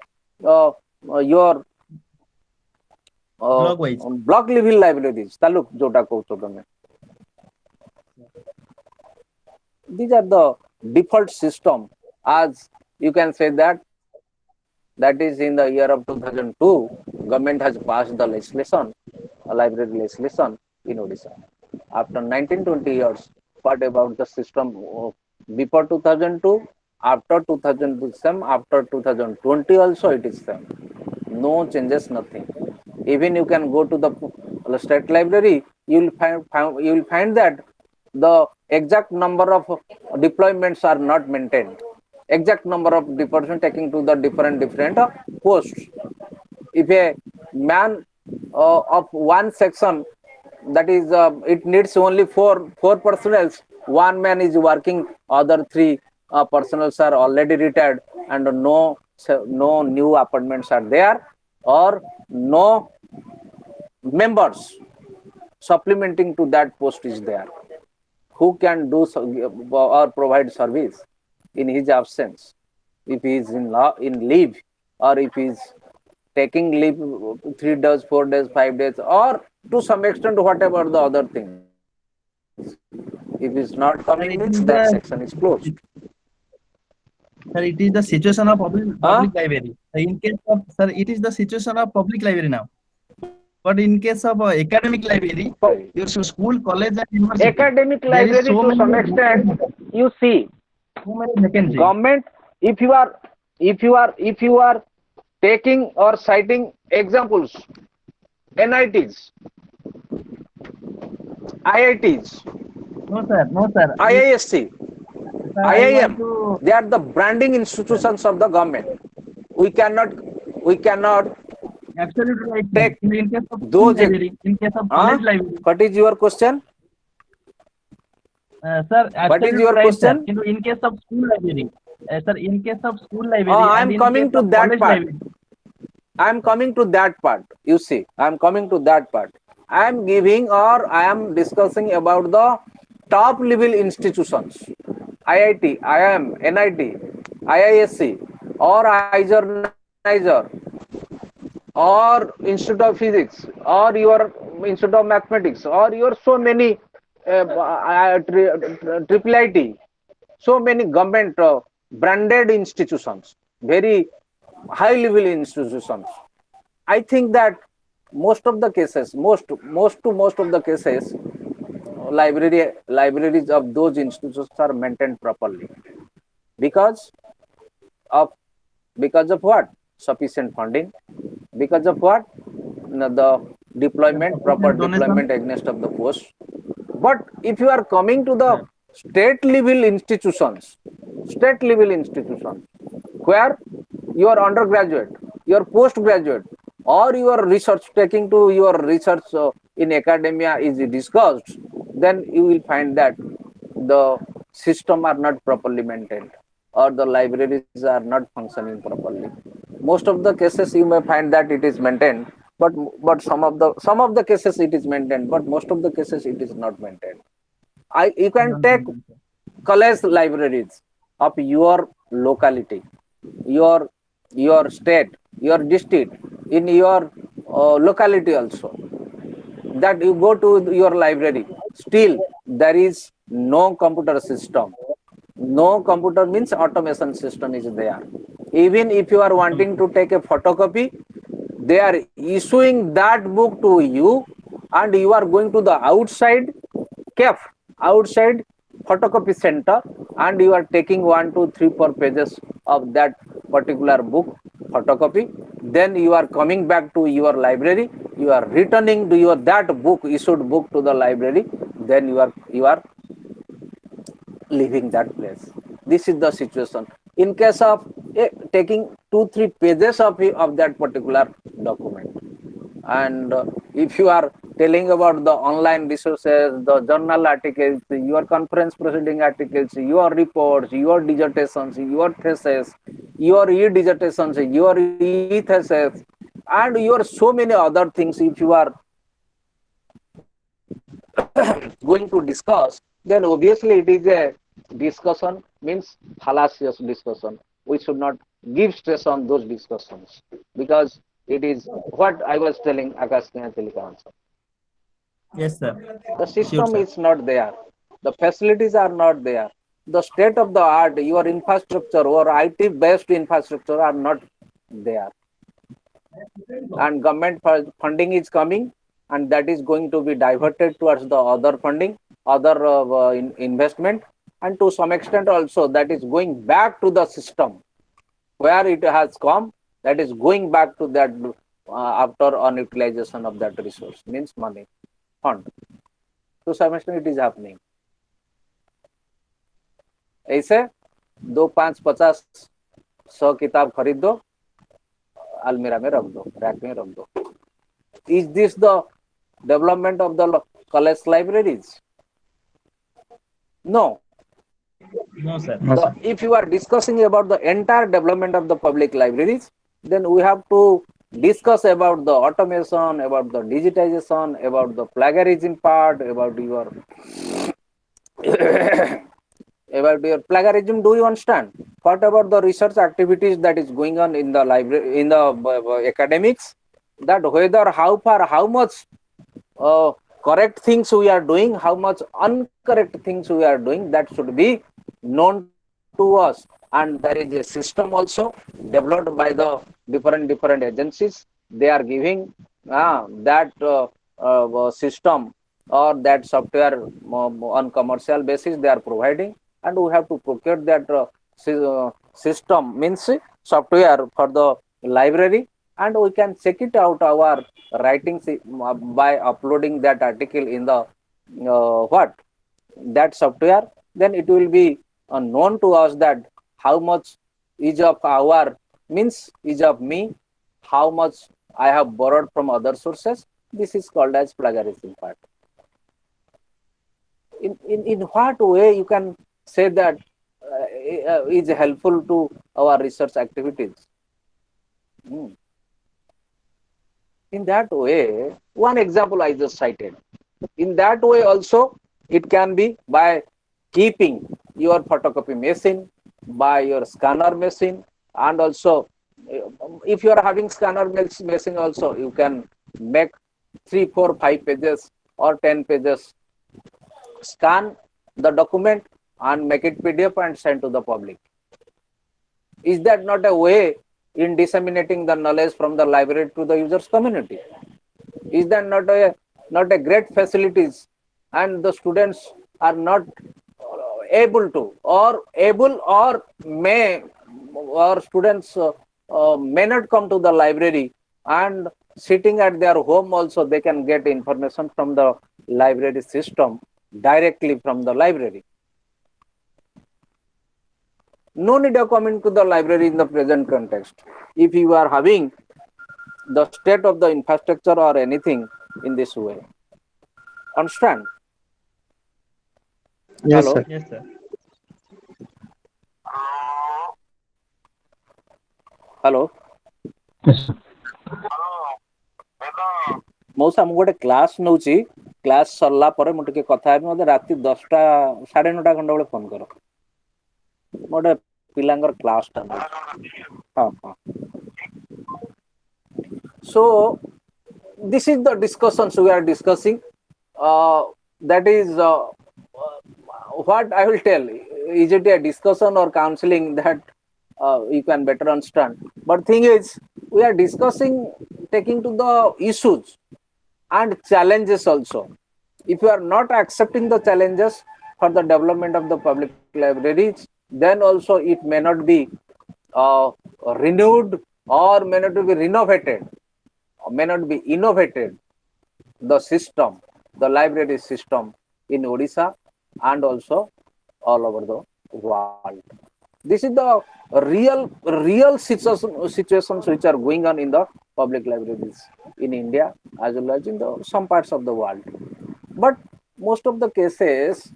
A: your block level libraries, taluk jota koucho tame. These are the default system, as you can say that is in the year of 2002, government has passed the legislation, library legislation in Odisha. After 19-20 years, what about the system before 2002, after 2002, same, after 2020 also it is same. No changes, nothing. Even you can go to the state library, you will find that the exact number of deployments are not maintained. Exact number of person taking to the different posts. If a man of one section, that is it needs only four personnel, one man is working, other three personnel are already retired, and no new appointments are there, or no members supplementing to that post is there who can do or provide service in his absence, if he is in leave, or if he is taking leave 3 days, 4 days, 5 days, or to some extent whatever the other things. If it's not coming, means that section is closed.
B: Sir, it is the situation of public library. In case of, sir, it is the situation of public library now. But in case of academic library, your school, college, and university,
A: academic library
B: so
A: to some extent, you see, government, if you are taking or citing examples, NITs, IITs,
B: no sir,
A: IISC, IIM, they are the branding institutions of the government. We cannot
B: absolutely right.
A: take
B: in case of
A: those
B: library, in case of college library.
A: What is your question?
B: Sir,
A: what is your
B: right,
A: question?
B: Sir. In case of school library, sir, in case of school library,
A: I am coming to that part. I am coming to that part. You see, I am coming to that part. I am giving, or I am discussing about the top level institutions, IIT, IIM, NIT. IISC or Niger or Institute of Physics or your Institute of Mathematics or your so many triple IT, so many government branded institutions, very high level institutions. I think that most of the cases, most of the cases, libraries of those institutions are maintained properly because of what? Sufficient funding. Because of what? The deployment, proper
B: Sufficient
A: deployment
B: donation.
A: against of the post. But if you are coming to the
B: Yes.
A: state level institutions, where your undergraduate, your postgraduate, or your research taking to your research in academia is discussed, then you will find that the system are not properly maintained or the libraries are not functioning properly. Most of the cases you may find that it is maintained, but some of the cases it is maintained, but most of the cases it is not maintained. You can
B: Not
A: take
B: maintained, sir.
A: college libraries of your locality, your state, your district, in your locality also, that you go to your library, still there is no computer system. No computer means automation system is there. Even if you are wanting to take a photocopy, they are issuing that book to you, and you are going to the outside caf, outside photocopy center, and you are taking 1, 2, 3, 4 pages of that particular book photocopy. Then you are coming back to your library, you are returning to your that book, issued book, to the library. Then you are leaving that place. This is the situation. In case of taking 2, 3 pages of that particular document, and if you are telling about the online resources, the journal articles, your conference proceeding articles, your reports, your dissertations, your thesis, your e-dissertations, your e-thesis, and your so many other things, if you are going to discuss, then obviously it is a discussion, means fallacious discussion. We should not give stress on those discussions, because it is what I was telling Akash Telika.
B: Yes, sir.
A: The
B: Sure,
A: system
B: sir.
A: is not there. The facilities are not there. The state of the art, your infrastructure or IT based infrastructure are not there. And government funding is coming, and that is going to be diverted towards the other funding, other investment, and to some extent also that is going back to the system where it has come, that is going back to that after unutilization of that resource, means money, fund. To some extent it is happening. ऐसे 2, 5, 50, 100 किताब खरीद दो, अलमीरा में रख दो, rack में रख दो. Is this the development of the college libraries? No.
B: No, sir.
A: If you are discussing about the entire development of the public libraries, then we have to discuss about the automation, about the digitization, about the plagiarism part, about your about your plagiarism. Do you understand? What about the research activities that is going on in the library, in the academics? That whether how far, how much correct things we are doing, how much incorrect things we are doing, that should be known to us. And there is a system also developed by the different agencies. They are giving that system or that software on commercial basis. They are providing, and we have to procure that system, means software for the library, and we can check it out our writings by uploading that article in the what, that software. Then it will be known to us that how much is of our, means is of me, how much I have borrowed from other sources. This is called as plagiarism part. In what way you can say that is helpful to our research activities? In that way, one example I just cited. In that way also, it can be by keeping your photocopy machine, by your scanner machine. And also, if you are having scanner machine also, you can make 3, 4, 5 pages or 10 pages, scan the document and make it PDF and send to the public. Is that not a way in disseminating the knowledge from the library to the users community? Is that not a great facilities, and the students are not able or may, or students may not come to the library, and sitting at their home also they can get information from the library system directly from the library. No need of coming to the library in the present context. If you are having the state of the infrastructure or anything in this way, understand?
B: Yes,
A: Hello,
B: sir. Yes, sir.
A: hello.
C: Yes, sir.
A: ମଉସା ମୁଁ ଗୋଟେ class ନେଉଛି, class ସରିଲା ପରେ ମୁଁ ଟିକେ କଥା ହେବି, ମୋତେ ରାତି 10ଟା 9:30 ଖଣ୍ଡେ ବେଳେ ଫୋନ କର, ମୁଁ ଗୋଟେ ପିଲାଙ୍କର କ୍ଲାସ୍ଟା ନେଉଛି। ହଁ ହଁ। So this is the discussions we are discussing. That is what I will tell. Is it a discussion or counseling, that you can better understand? But thing is, we are discussing, taking to the issues and challenges also. If you are not accepting the challenges for the development of the public libraries, then also it may not be uh, renewed, or may not be renovated, or may not be innovated, the system, the library system in Odisha and also all over the world. This is the real situations which are going on in the public libraries in India as well as in the some parts of the world. But most of the cases,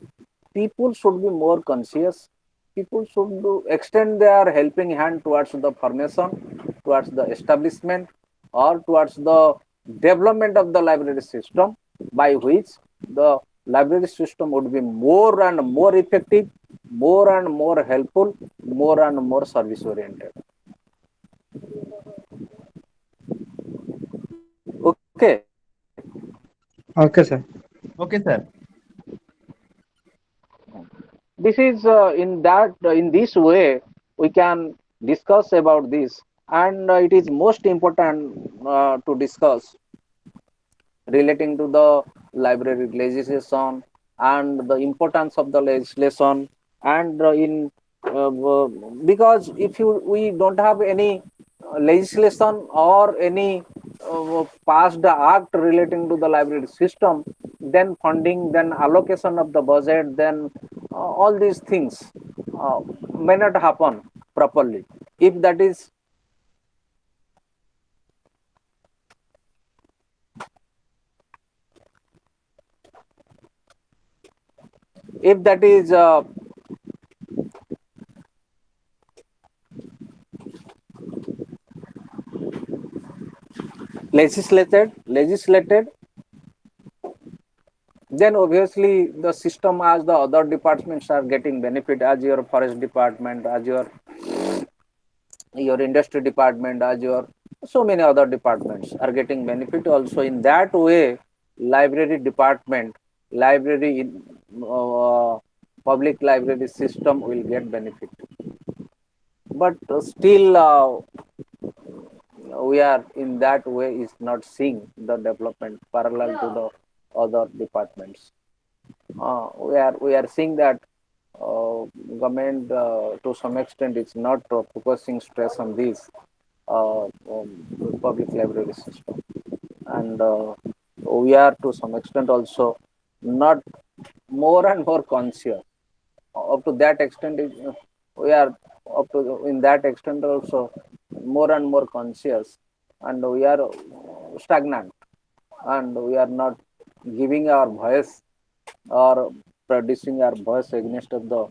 A: people should be more conscious. People should extend their helping hand towards the formation, towards the establishment, or towards the development of the library system, by which the library system would be more and more effective, more and more helpful, more and more service oriented. Okay.
D: Okay, sir.
B: Okay, sir.
A: This is in this way we can discuss about this, and it is most important to discuss relating to the library legislation and the importance of the legislation, and because if you we don't have any legislation or any passed act relating to the library system, then funding, then allocation of the budget, then all these things uh, may not happen properly. If that is, if that is legislated, then obviously the system, as the other departments are getting benefit, as your forest department, as your industry department, as your so many other departments are getting benefit also. In that way, library department, library public library system will get benefit. But still we are in that way is not seeing the development parallel to the other departments. We are seeing that uh, government to some extent is not focusing stress on this public library system, and we are to some extent also not more and more conscious. Up to that extent, we are up to in that extent also more and more conscious, and we are stagnant, and we are not giving our voice or producing our voice against of the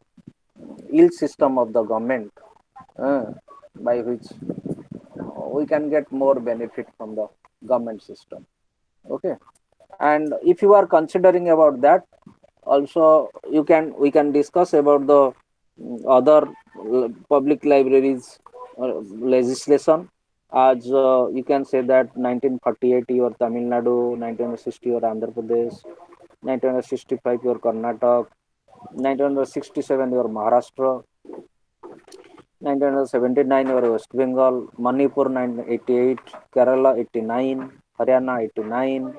A: ill system of the government, uh, by which we can get more benefit from the government system. Okay, and if you are considering about that, also you can we can discuss about the other public libraries legislation. As you can say that 1948 your Tamil Nadu, 1960 your Andhra Pradesh, 1965 your Karnataka, 1967 your Maharashtra, 1979 your West Bengal, Manipur 1988, Kerala 89, Haryana 89,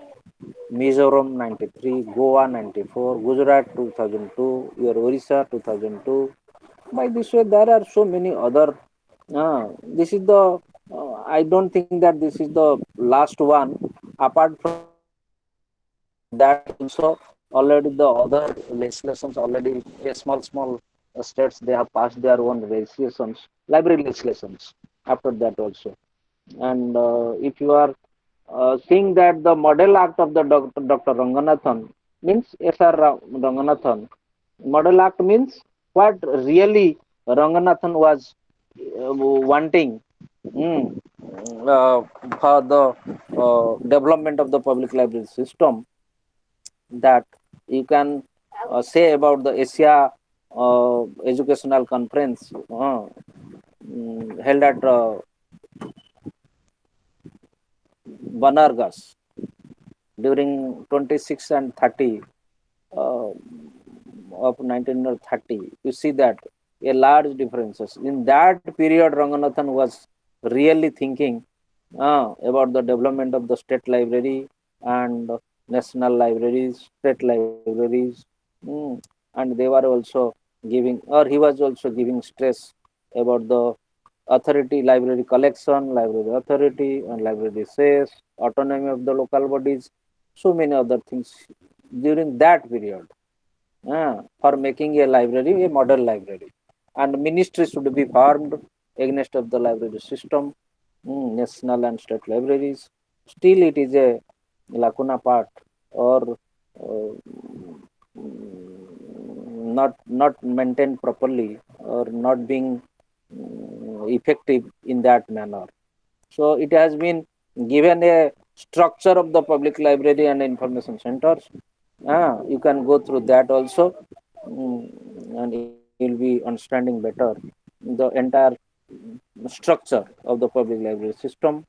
A: Mizoram 93, Goa 94, Gujarat 2002, your Orissa 2002. By this way, there are so many other. This is the. I don't think that this is the last one. Apart from that, also already the other legislations already small states they have passed their own legislations, library legislations. After that also, and if you are seeing that the model act of the Dr. Ranganathan means S.R. Ranganathan. Model act means what really Ranganathan was wanting mm, for the development of the public library system, that you can say about the Asia Educational Conference held at Banargas during 26 and 30 uh, of 1930. You see that a large differences in that period. Ranganathan was really thinking about the development of the state library and national libraries, state libraries. mm, and they were also giving, or he was also giving stress about the authority, library collection, library authority, and library sales, autonomy of the local bodies, so many other things during that period for making a library a model library. And ministry should be formed against of the library system, national and state libraries. Still it is a lacuna part, or uh, not maintained properly, or not being effective in that manner. So it has been given a structure of the public library and information centers. You can go through that also, mm, and you will be understanding better the entire structure of the public library system.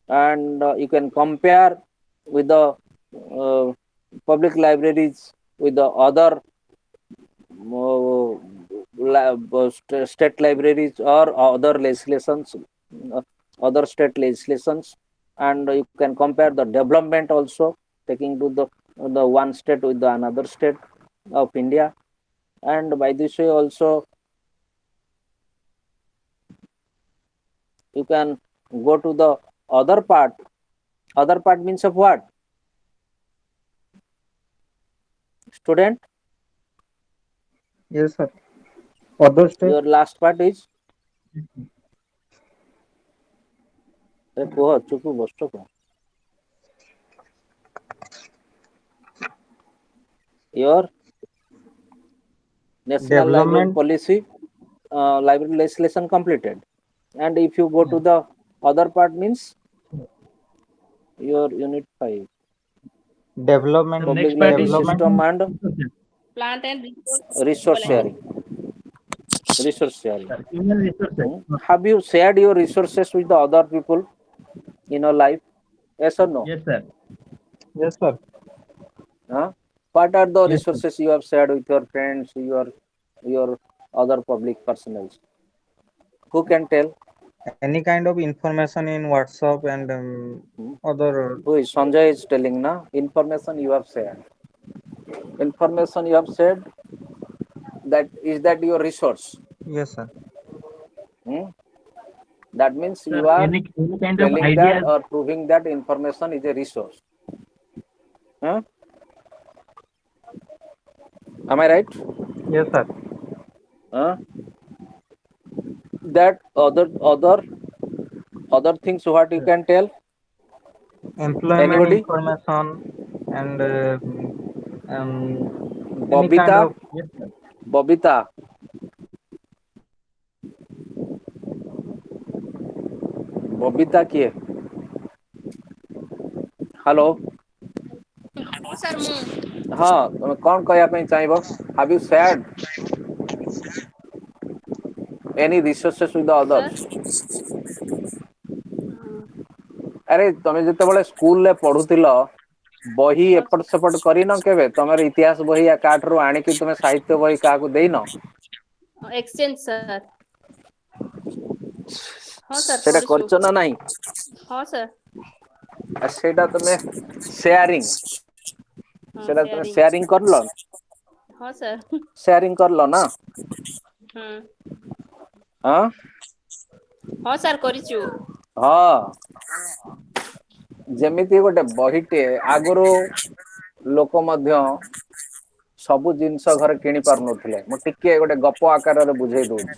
A: And you can compare with the uh, public libraries with the other uh, state libraries or other legislations, uh, other state legislations. And you can compare the development also, taking to the one state with the another state of India. And by this way also you can go to the other part. Other part means of what, student?
D: Yes, sir. Other state.
A: Your last part is କୁହ ଚୁପୁ ବସିଛ କଣ? Your national library
D: Development.
A: policy, library legislation completed. And if you go to the other part means your unit 5,
B: The
D: Development.
B: next
A: public
B: part
A: library
B: is
D: Development.
A: system and
E: Plant and resource
A: resource
E: quality.
A: sharing. Resource sharing.
B: human resources.
A: Have you shared your resources with the other people in your life? Yes or no?
B: Yes, sir.
D: Yes, sir.
A: What are the
B: Yes, sir.
A: resources you have shared with your friends, your other public personnel? Who can tell?
D: Any kind of information in WhatsApp and other.
A: Who is Sanjay is telling na? Information you have shared. Information you have shared, that is that your resource.
D: Yes, sir.
A: Hmm? That means
B: Sir,
A: you are
B: any kind of
A: telling that
B: ideas.
A: or proving that information is a resource. Huh? Am I right?
D: Yes, sir.
A: Huh? That other things what you can tell?
D: Employment
A: Anybody?
D: information and um, any kind
A: Bobita?
D: of.
B: Yes, sir.
A: Bobita. Babita किए hello
E: Sir,
A: हाँ तुम कौन कहया पे चाहिए? Have you shared any resources with the
E: Sir.
A: others? ଆରେ ତମେ ଯେତେବେଳେ ସ୍କୁଲରେ ପଢୁଥିଲ ବହି ଏପଟ ସେପଟ କରିନ କେବେ? ତମର ଇତିହାସ ବହି କାହାଠାରୁ ଆଣିକି ତମେ ସାହିତ୍ୟ ବହି କାହାକୁ ଦେଇନ?
E: Exchange, sir. ହଁ ସାର୍
A: ସେଟା
E: କରିଛୁ।
A: କରିଛ ନା ନାହିଁ?
E: ହଁ ସାର୍।
A: ସେଇଟା ତମେ ସେୟାରିଂ,
E: ହଁ
A: ସେଟା ତମେ
E: sharing.
A: ସେୟାରିଂ କରଲ?
E: ହଁ ସାର୍।
A: ସେୟାରିଂ କରଲ ନା?
E: ହୁଁ।
A: ହଁ
E: ହଁ ସାର୍ କରିଛୁ।
A: ହଁ। ଯେମିତି ଗୋଟେ ବହିଟେ ଆଗରୁ ଲୋକ ମଧ୍ୟ ସବୁ ଜିନିଷ ଘରେ କିଣି ପାରୁନଥିଲେ। ମୁଁ ଟିକେ ଗୋଟେ ଗପ ଆକାରରେ ବୁଝେଇ ଦଉଛି।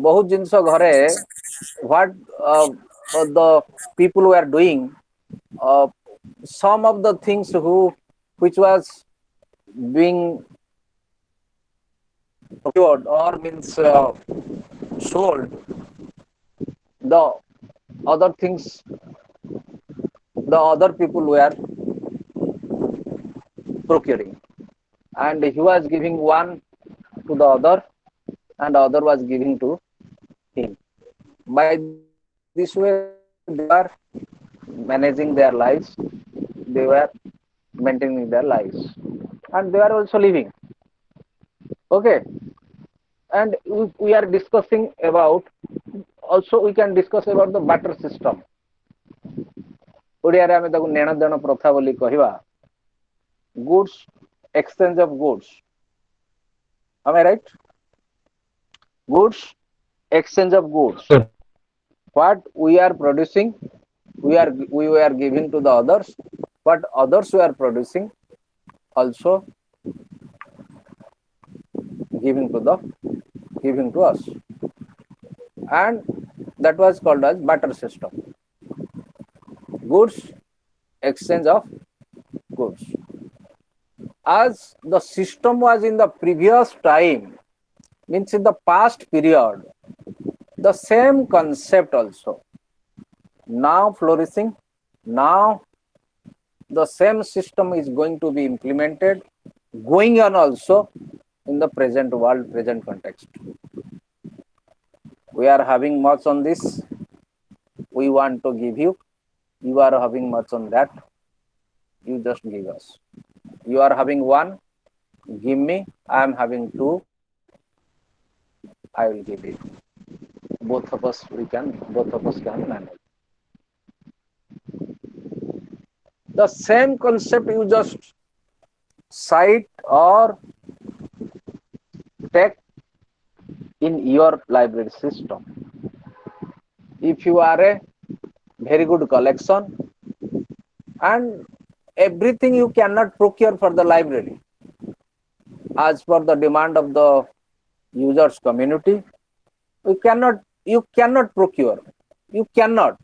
A: ବହୁତ ଜିନିଷ ଘରେ what the people were doing, some of the things which was being procured or means sold, the other things the other people were procuring, and he was giving one to the other and the other was giving to him. By this way they were managing their lives, they were maintaining their lives, and they were also living. Okay, and we are discussing about, also we can discuss about the barter system. ଓଡ଼ିଆରେ ଆମେ ତାକୁ ନେଣ ଦେଣ ପ୍ରଥା ବୋଲି କହିବା। Goods, exchange of goods, am I right? Goods, exchange of goods. What we are producing, we were giving to the others. What others were producing, also giving to us, and that was called as barter system. Goods, exchange of goods. As the system was in the previous time, means in the past period, the same concept also now flourishing. Now the same system is going to be implemented, going on also in the present world, present context. We are having much on this, we want to give you. You are having much on that, you just give us. You are having one, give me. I am having two, I will give it. Both of us can manage. The same concept you just cite or take in your library system. If you are a very good collection and everything you cannot procure for the library as per the demand of the users community, you cannot procure, you cannot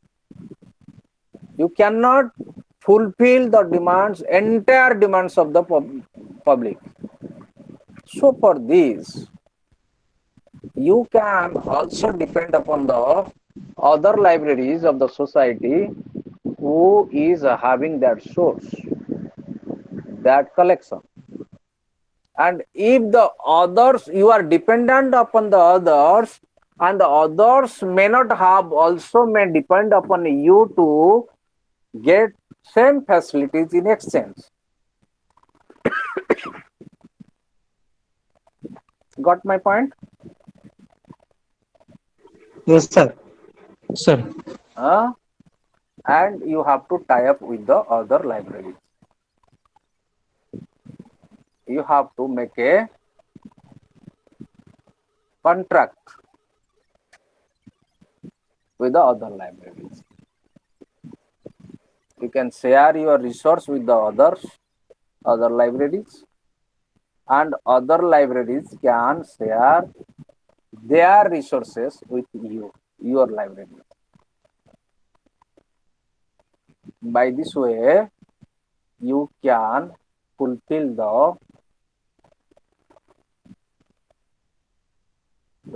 A: fulfill the demands, entire demands of the public. So for this, you can also depend upon the other libraries of the society who is having that source, that collection. And if the others, you are dependent upon the others, and the others may not have, also may depend upon you to get same facilities in exchange. Got my point?
D: Yes, sir.
C: Sir.
A: And you have to tie up with the other libraries. You have to make a contract with the other libraries. You can share your resource with the other libraries, and other libraries can share their resources with you, your library. By this way, you can fulfill the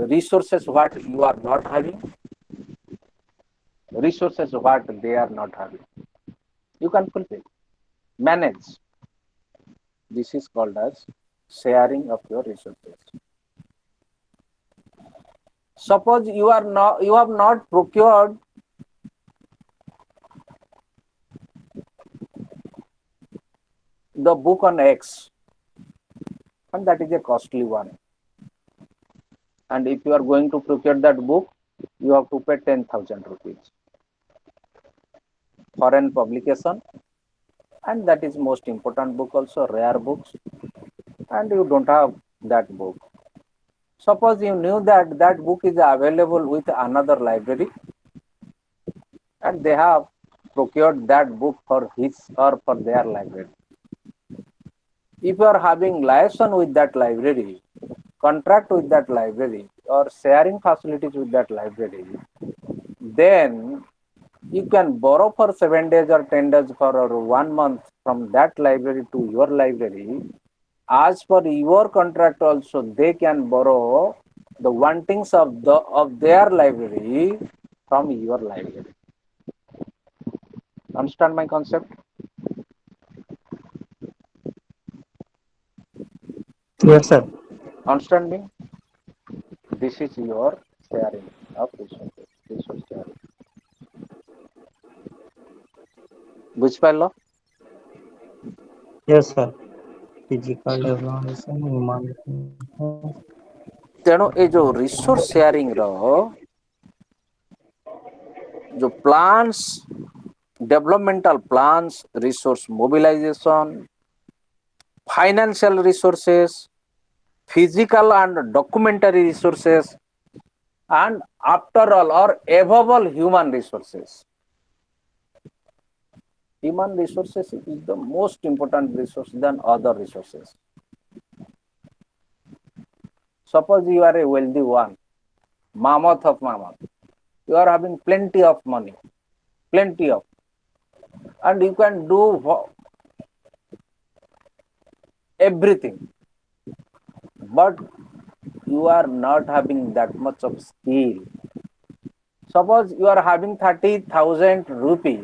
A: resources what you are not having, resources what they are not having. You can fulfill, manage. This is called as sharing of your resources. Suppose you have not procured the book on X, and that is a costly one. And if you are going to procure that book, you have to pay 10,000 rupees. Foreign publication, and that is most important book also, rare books, and you don't have that book. Suppose you knew that that book is available with another library, and they have procured that book for his or for their library. If you are having liaison with that library, contract with that library, or sharing facilities with that library, then you can borrow for 7 days or 10 days for or 1 month from that library to your library. As per your contract also, they can borrow the wantings of their library from your library. Understand my concept?
D: Yes, sir.
A: Understand me? This is your sharing of resources. Resource sharing. ବୁଝିପାରିଲ?
D: Yes, sir. Physical development, human.
A: ତେଣୁ ଏ ଯୋଉ resource sharing ର जो plans, developmental plans, resource mobilisation, financial resources, physical and documentary resources, and after all or above all human resources. Human resources is the most important resource than other resources. Suppose you are a wealthy one, mammoth of mammoth. You are having plenty of money, plenty of, and you can do everything, but you are not having that much of skill. Suppose you are having 30,000 rupees,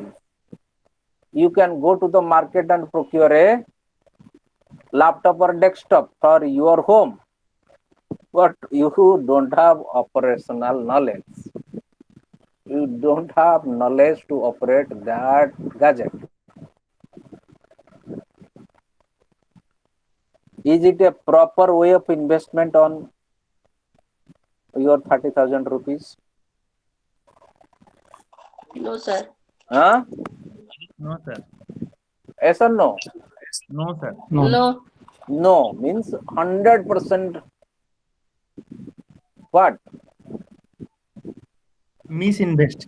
A: you can go to the market and procure a laptop or desktop for your home, but you don't have operational knowledge. You don't have knowledge to operate that gadget. Is it a proper way of investment on your 30,000 rupees?
E: No, sir.
A: Huh?
B: No, sir.
A: Yes or no?
B: No, sir.
E: No.
A: No means 100% what?
B: Misinvest.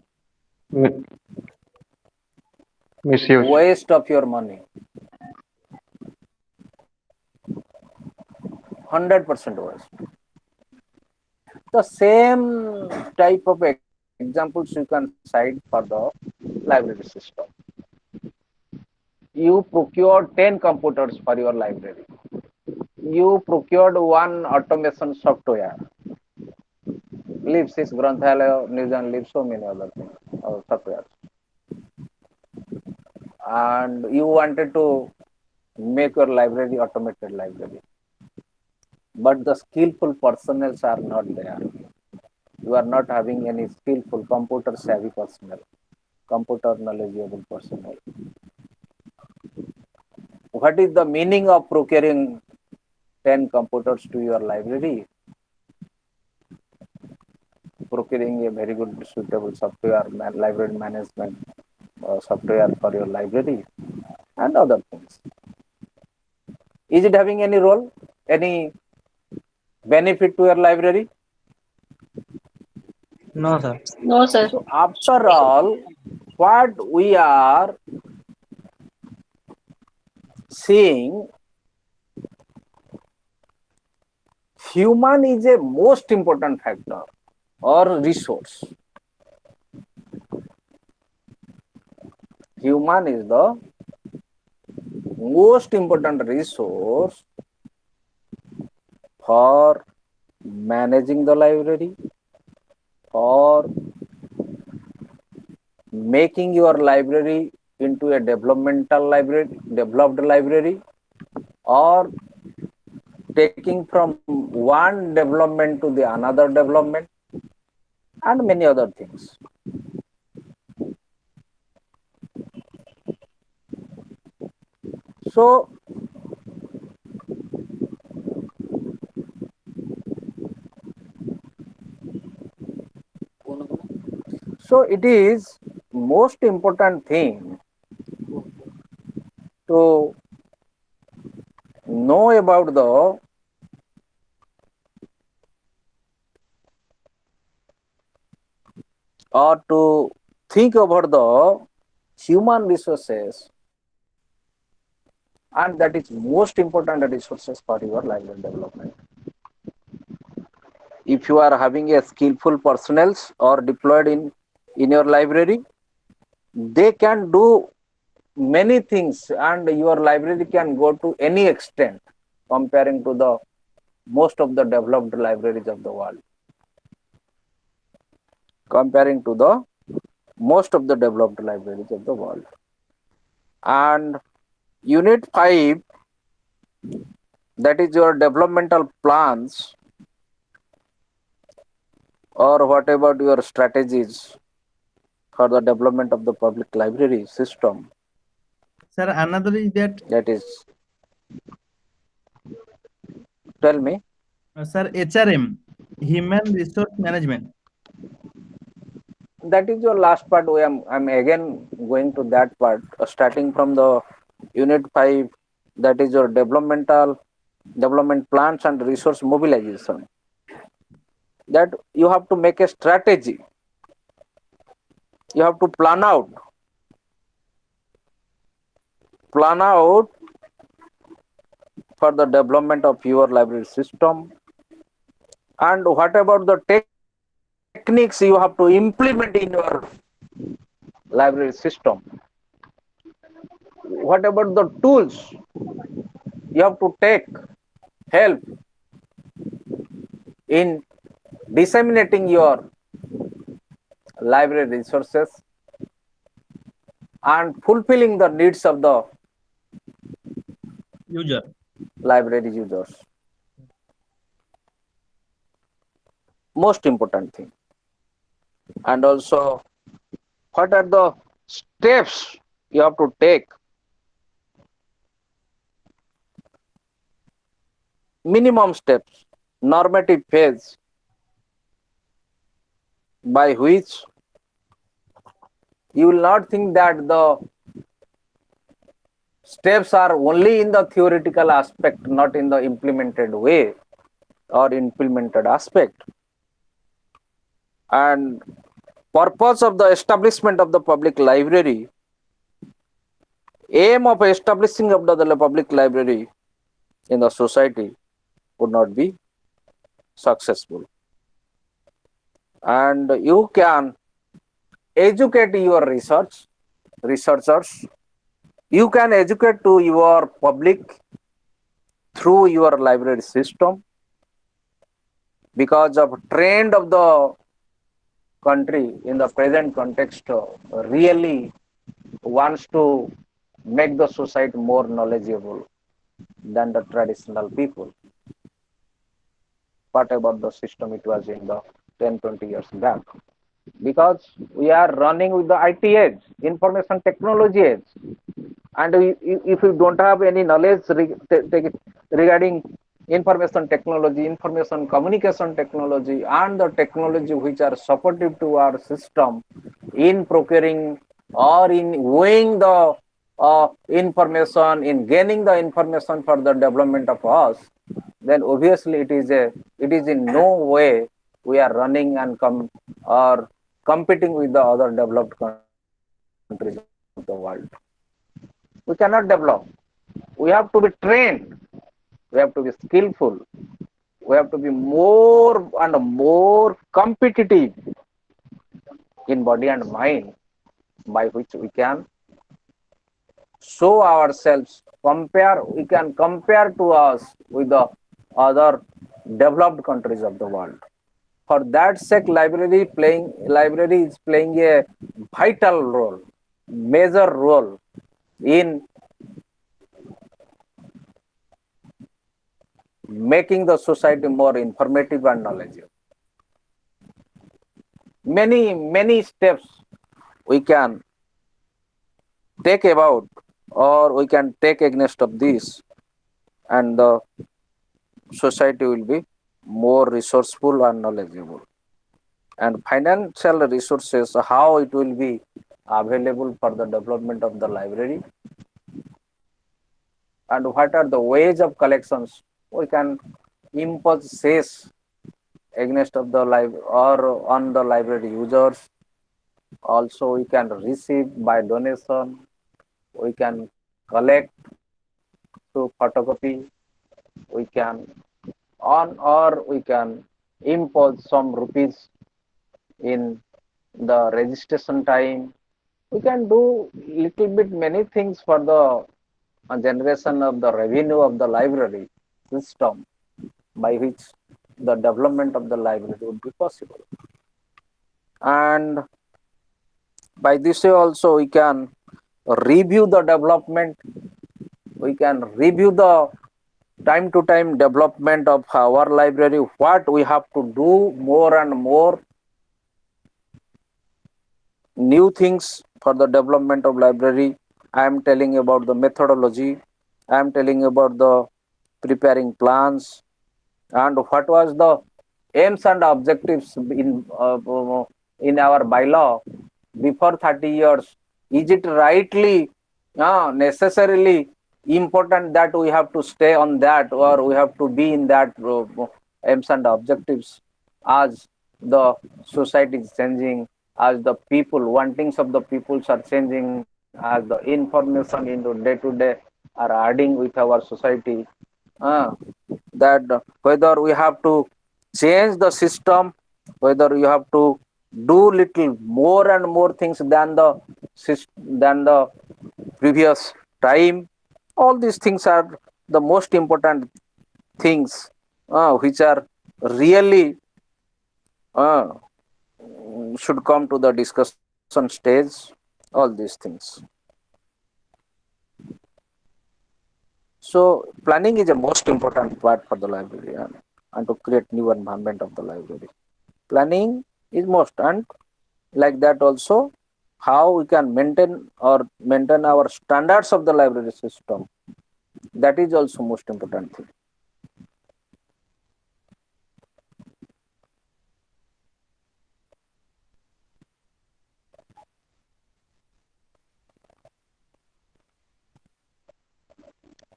F: Misuse.
A: Waste of your money. 100% waste. The same type of examples you can cite for the library system. You procured 10 computers for your library. You procured one automation software. Libsys, Granthalaya, News and Libs, so many other things, softwares. And you wanted to make your library automated library. But the skillful personnel are not there. You are not having any skillful computer savvy personnel, computer knowledgeable personnel. What is the meaning of procuring 10 computers to your library? Procuring a very good suitable software, library management software for your library and other things. Is it having any role, any benefit to your library?
D: No, sir.
E: No, sir.
A: So after all, what we are seeing, human is a most important factor or resource. Human is the most important resource for managing the library, for making your library into a developmental library, developed library, or taking from one development to the another development, and many other things. So, it is most important thing to know about the or to think about the human resources, and that is most important resources for your library development. If you are having a skillful personnel or deployed in your library, they can do many things, and your library can go to any extent comparing to the most of the developed libraries of the world. Comparing to the most of the developed libraries of the world. And Unit 5, that is your developmental plans, or what about your strategies for the development of the public library system.
B: Sir, another is that.
A: That is, tell me.
B: Sir, HRM, Human Resource Management.
A: That is your last part. I'm again going to that part, starting from the Unit 5, that is your development plans and resource mobilization. That you have to make a strategy. You have to plan out for the development of your library system. And what about the techniques you have to implement in your library system? What about the tools you have to take help in disseminating your library resources and fulfilling the needs of the library users? Most important thing. And also, what are the steps you have to take? Minimum steps, normative phase by which you will not think that the steps are only in the theoretical aspect, not in the implemented way or implemented aspect. And purpose of the establishment of the public library, aim of establishing of the public library in the society would not be successful. And you can educate your researchers, you can educate to your public through your library system, because of trend of the country in the present context really wants to make the society more knowledgeable than the traditional people. What about the system it was in the 10-20 years back? Because we are running with the IT age, information technology age, and if you don't have any knowledge regarding information technology, information communication technology, and the technology which are supportive to our system in procuring or in weighing the information, in gaining the information for the development of us, then obviously it is in no way we are running and competing with the other developed countries of the world. We cannot develop. We have to be trained. We have to be skillful. We have to be more and more competitive in body and mind, by which we can show ourselves, we can compare to us with the other developed countries of the world. For that sake, library is playing a vital role, major role in making the society more informative and knowledgeable. many steps we can take about, or we can take against of this, and the society will be more resourceful and knowledgeable. And financial resources, how it will be available for the development of the library, and what are the ways of collections we can impose cess against of the or on the library users. Also we can receive by donation, we can collect through photocopy, we can on, or we can impose some rupees in the registration time. We can do little bit many things for the generation of the revenue of the library system, by which the development of the library would be possible. And by this way also we can review the development, we can review the time to time development of our library, what we have to do more and more new things for the development of library. I am telling about the methodology, I am telling about the preparing plans, and what was the aims and objectives in our bylaw before 30 years. Is it rightly necessarily important that we have to stay on that, or we have to be in that aims and objectives, as the society is changing, as the people wantings of the peoples are changing, as the information into day to day are adding with our society. uh, that whether we have to change the system, whether you have to do little more and more things than the previous time. All these things are the most important things, which are really uh, should come to the discussion stage. All these things. So planning is a most important part for the library, and to create new environment of the library. Planning is most, and like that also how we can maintain our standards of the library system. That is also most important thing.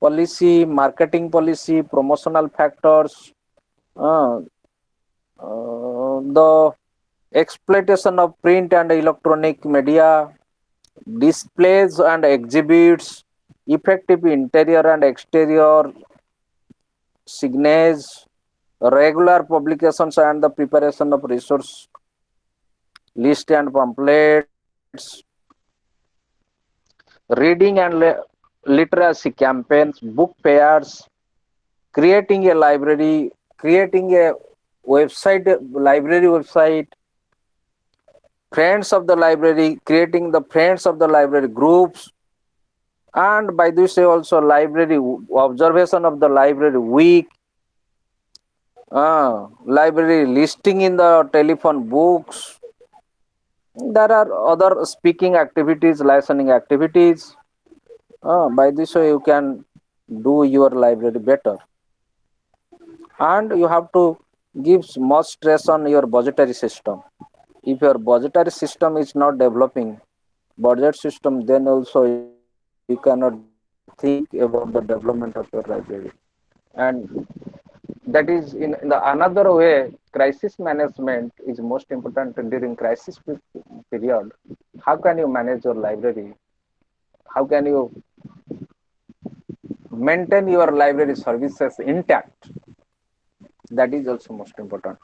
A: Policy, marketing policy, promotional factors, uh, the exploitation of print and electronic media, displays and exhibits, effective interior and exterior signage, regular publications and the preparation of resource list and pamphlets, reading and literacy campaigns, book fairs, creating a library, creating a website, library website, friends of the library, creating the friends of the library groups, and by this way also library observation of the library week, library listing in the telephone books. There are other speaking activities, listening activities. By this way you can do your library better, and you have to give much stress on your budgetary system. If your budgetary system is not developing, budget system, then also you cannot think about the development of your library. And that is in the another way, crisis management is most important during crisis period. How can you manage your library? How can you maintain your library services intact? That is also most important.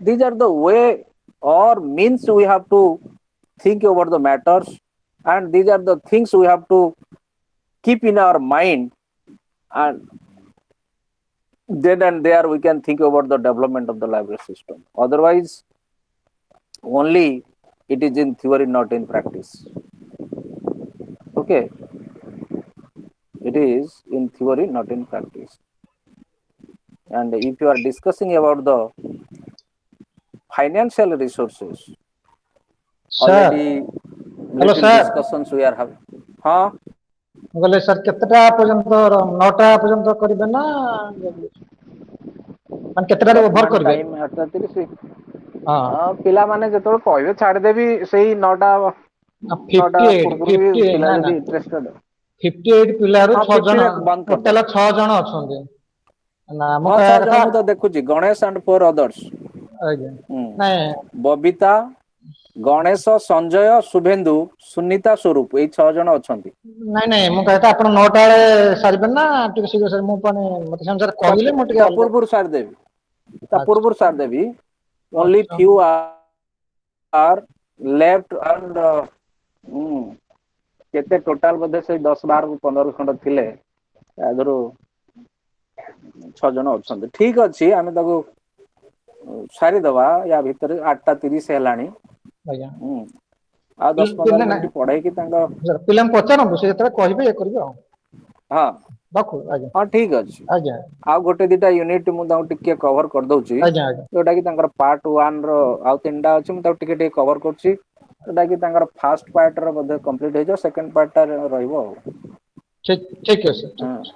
A: These are the way or means we have to think over the matters, and these are the things we have to keep in our mind, and then and there we can think about the development of the library system. Otherwise only it is in theory, not in practice. Okay, it is in theory, not in practice. And if you are discussing about the financial resources,
C: Sir.
A: already
C: Hello,
A: little
C: sir.
A: discussions we are having. ହଁ
C: ମୁଁ କହିଲି sir କେତେଟା ପର୍ଯ୍ୟନ୍ତ 9ଟା ପର୍ଯ୍ୟନ୍ତ କରିବେ ନା ମାନେ କେତେଟାରେ ଓଭର
A: ବର୍ତ୍ତମାନ
C: କରିବେ?
A: ଟାଇମ୍ 8:30
C: ହଁ
A: ପିଲାମାନେ ଯେତେବେଳେ କହିବେ ଛାଡ଼ିଦେବି ସେଇ 9ଟା
C: 58
A: ପୂର୍ବରୁ ବି
C: 58
A: ପିଲା
C: ନା ନା
A: ଯଦି ଇଣ୍ଟରେଷ୍ଟେଡ୍
C: 58 ପିଲାରୁ
A: ହଁ
C: 6 ଜଣ
A: 50ରେ ବନ୍ଦ କରିଦେବା।
C: ଟୋଟାଲ 6 ଜଣ ଅଛନ୍ତି। ନା ମୁଁ
A: ହଁ
C: କହିବା
A: 6
C: କଥା
A: ଜଣ ମୁଁ ତ ଦେଖୁଛି ଗଣେଶ ଆଣ୍ଡ 4 others।
C: ଆଜ୍ଞା ନାଇଁ
A: ବବିତା, ଗଣେଶ, ସଞ୍ଜୟ, ଶୁଭେନ୍ଦୁ, ସୁନିତା, ସ୍ୱରୂପ ଏଇ 6 ଜଣ ଅଛନ୍ତି।
C: ନାଇଁ ମୁଁ କହିବା କଥା ଆପଣ 9ଟା ବେଳେ ସାରିବେ ନା ଟିକେ ଶୀଘ୍ର ସାରିବେ? ମୁଁ ପୁଣି ମତେ ସେମାନେ ସାର୍ କହିଲେ ମୁଁ ଟିକେ
A: ତା
C: ଅଲଗା
A: ପୂର୍ବରୁ ସାରିଦେବି ତା
C: ଆଚ୍ଛା
A: ପୂର୍ବରୁ ସାରିଦେବି ଓନ୍ଲି
C: ଆଚ୍ଛା
A: few are left and କେତେ ଟୋଟାଲ ବୋଧେ ସେଇ 10 12 15 ଖଣ୍ଡ ଥିଲେ ତା ଦେହରୁ 6 ଜଣ ଅଛନ୍ତି। ଠିକ ଅଛି ଆମେ ତାକୁ ସାରିଦବା ୟା ଭିତରେ 8:30 ହେଲାଣି।
C: ଆଜ୍ଞା
A: ଆଉ 10 15
C: ନାଇଁ
A: ମିନିଟ୍ ପଢେଇକି ତାଙ୍କ
C: ପିଲାଙ୍କୁ ପଚାରନ୍ତୁ ସେ ଯେତେବେଳେ କହିବେ ଇଏ କରିବେ ଆଉ
A: ହଁ
C: ରଖୁ ଆଜ୍ଞା
A: ହଁ ଠିକ ଅଛି।
C: ଆଜ୍ଞା
A: ଆଉ ଗୋଟେ ଦିଟା ୟୁନିଟ୍ ମୁଁ ତାଙ୍କୁ ଟିକେ କଭର କରିଦଉଛି
C: ଆଜ୍ଞା ଆଜ୍ଞା
A: ଯୋଉଟା କି ତାଙ୍କର ପାର୍ଟ 1 ର ଆଉ 3ଟା ଅଛି ମୁଁ ତାକୁ ଟିକେ କଭର କରୁଛି ଯୋଉଟା କି ତାଙ୍କର ଫାର୍ଷ୍ଟ ପାର୍ଟ ର ବୋଧେ କମ୍ପ୍ଲିଟ ହେଇଯିବ ସେକେଣ୍ଡ ପାର୍ଟ ଟା ରହିବ ଆଉ।
C: ଠିକ ଅଛି ଠିକ ଅଛି।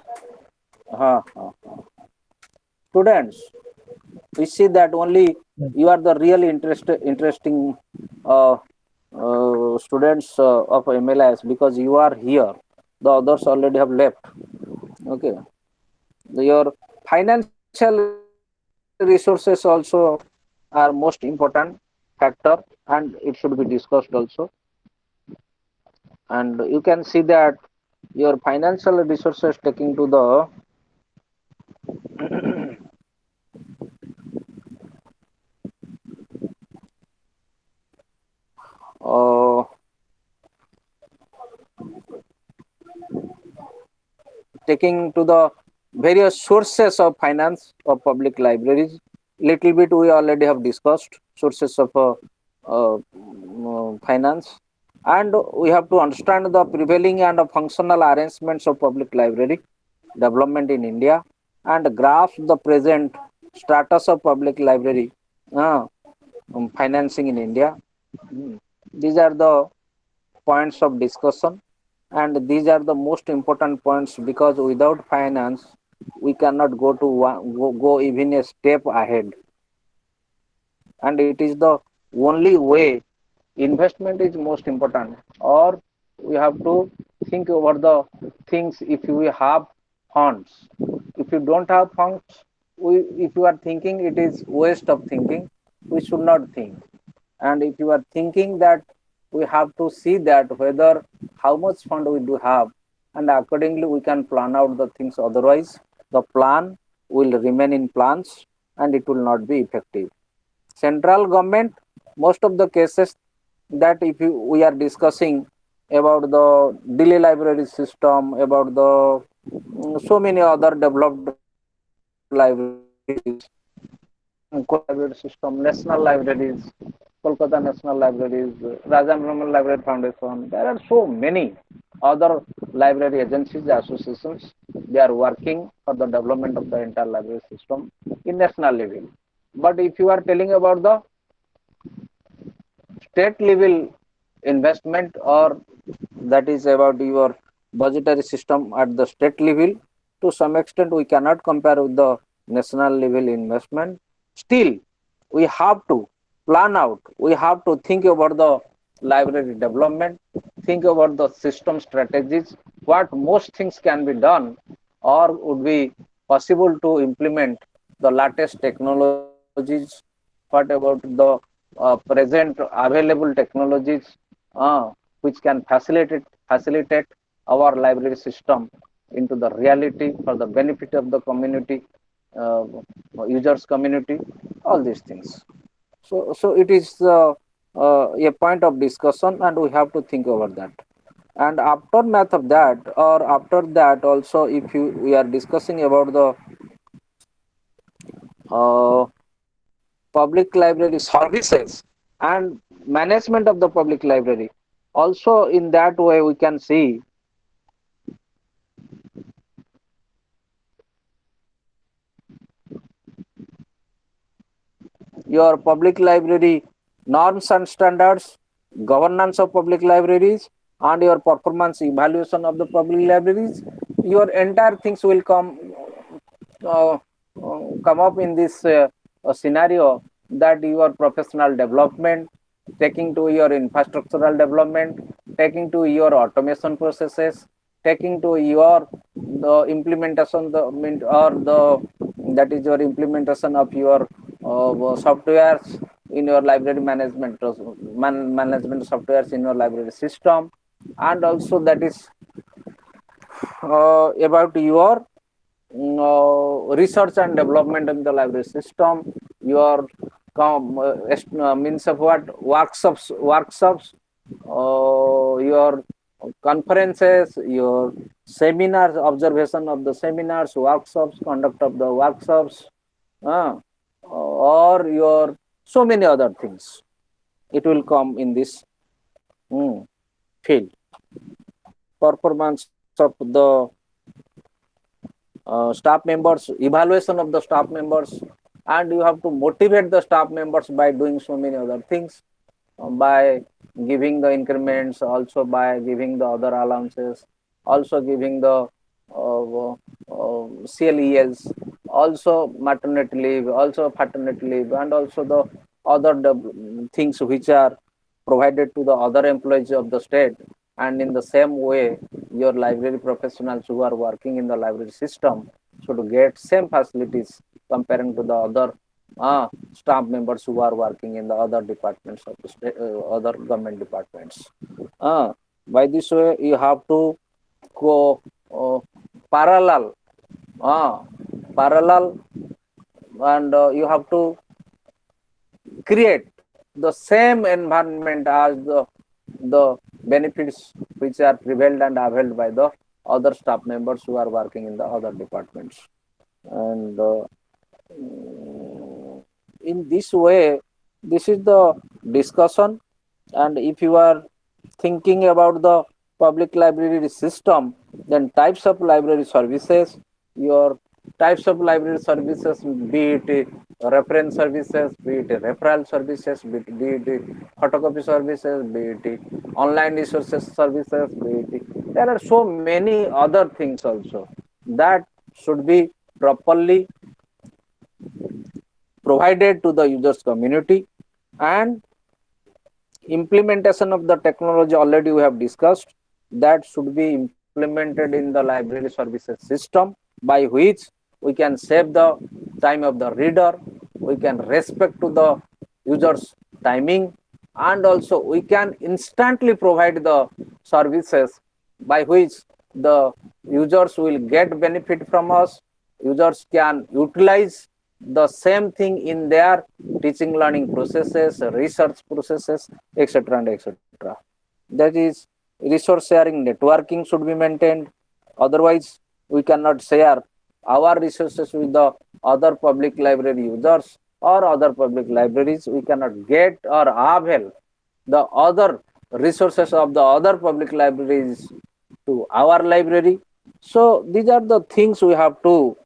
A: ହଁ ହଁ students we see that only you are the really interesting students of MLIS because you are here, the others already have left. Okay, your financial resources also are most important factor and it should be discussed also, and you can see that your financial resources taking to the uh, taking to the various sources of finance of public libraries. Little bit we already have discussed sources of finance, and we have to understand the prevailing and functional arrangements of public library development in India and grasp the present status of public library financing in India. These are the points of discussion, and these are the most important points because without finance we cannot go even a step ahead, and it is the only way. Investment is most important, or we have to think over the things. If we have funds, if you don't have funds, if you are thinking it is waste of thinking, we should not think. And if you are thinking that, we have to see that whether how much fund we do have, and accordingly we can plan out the things. Otherwise the plan will remain in plans and it will not be effective. Central government, most of the cases that if we are discussing about the Delhi library system, about the so many other developed libraries, library system, national libraries, Kolkata National Libraries, Raja Raman Library Foundation. There are so many other library agencies, associations. They are working for the development of the entire library system in national level. But if you are telling about the state level investment, or that is about your budgetary system at the state level, to some extent we cannot compare with the national level investment. Still we have to plan out, we have to think about the library development, think about the system strategies, what most things can be done or would be possible to implement the latest technologies, what about the present available technologies which can facilitate our library system into the reality for the benefit of the community, uh, users community, all these things. So it is a point of discussion and we have to think over that. And aftermath of that, or after that also, if we are discussing about the uh, public library services and management of the public library, also in that way we can see your public library norms and standards, governance of public libraries and your performance evaluation of the public libraries, your entire things will uh, come up in this scenario, that your professional development, taking to your infrastructural development, taking to your automation processes, taking to your the implementation or the that is your implementation of your softwares in your library management management softwares in your library system, and also that is about your research and development in the library system, your means of what workshops, your conferences, your seminars, observation of the seminars, workshops, conduct of the workshops, uh, or your so many other things. It will come in this field. Performance of the staff members, evaluation of the staff members, and you have to motivate the staff members by doing so many other things, by giving the increments, also by giving the other allowances, also giving the CLES, also maternity leave, also paternity leave, and also the other things which are provided to the other employees of the state. And in the same way, your library professionals who are working in the library system should get same facilities comparing to the other staff members who are working in the other departments of the state, other government departments. By this way, you have to go parallel, uh, parallel, and you have to create the same environment as the benefits which are prevailed and availed by the other staff members who are working in the other departments. And in this way, this is the discussion. And if you are thinking about the public library system, then types of library services, your types of library services, be it reference services, be it referral services, be it photocopy services, be it online resources services, be it, there are so many other things also that should be properly provided to the users community. And implementation of the technology already we have discussed, that should be implemented in the library services system, by which we can save the time of the reader, we can respect to the users timing, and also we can instantly provide the services by which the users will get benefit from us. Users can utilize the same thing in their teaching learning processes, research processes, etc. and etc. That is, resource sharing networking should be maintained. Otherwise, we cannot share our resources with the other public library users or other public libraries. We cannot get or avail the other resources of the other public libraries to our library. So these are the things we have to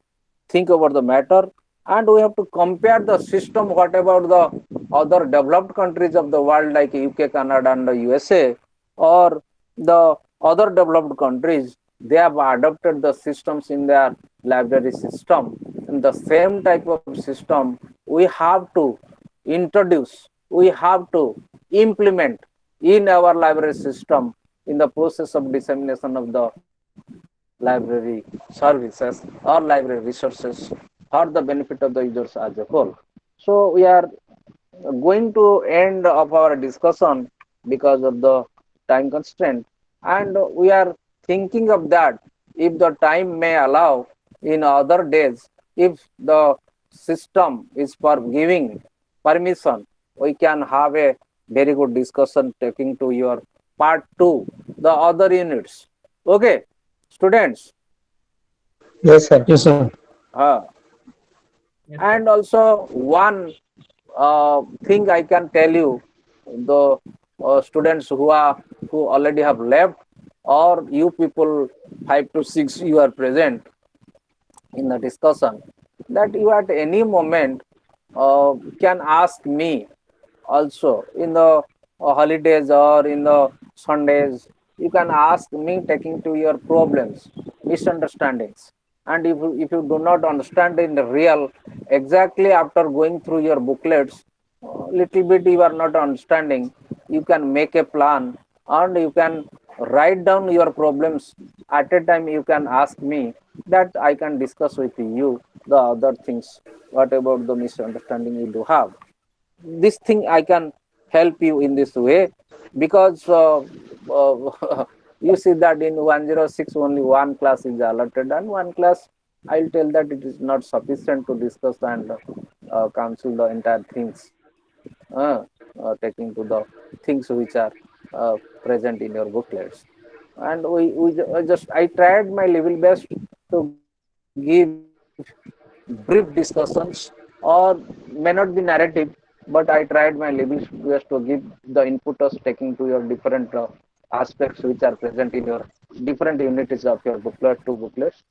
A: think about the matter, and we have to compare the system. What about the other developed countries of the world like UK, Canada, and the USA, or the other developed countries? They have adopted the systems in their library system. In the same type of system, we have to introduce, we have to implement in our library system in the process of dissemination of the library services or library resources for the benefit of the users as a whole. So we are going to end of our discussion because of the time constraint, and we are thinking of that, if the time may allow in other days, if the system is for giving permission, we can have a very good discussion taking to your part 2, the other units. Okay, students.
D: Yes, sir.
C: Yes, sir.
A: uh,
B: Yes, sir.
A: and also one thing I can tell you, the students who already have left, or you people 5 to 6 you are present in the discussion, that you at any moment can ask me also in the holidays or in the Sundays, you can ask me taking to your problems, misunderstandings. And if you do not understand in the real, exactly after going through your booklets, little bit you are not understanding, you can make a plan and you can write down your problems. At a time, you can ask me that I can discuss with you the other things. What about the misunderstanding you do have? This thing I can help you in this way because you see that in 106 only one class is allotted and one class I'll tell that it is not sufficient to discuss and counsel the entire things, taking to the things which are present in your booklets. And just I tried my level best to give brief discussions or may not be narrative, but I tried my level best to give the inputters taking to your different aspects which are present in your different units of your booklet, two booklets.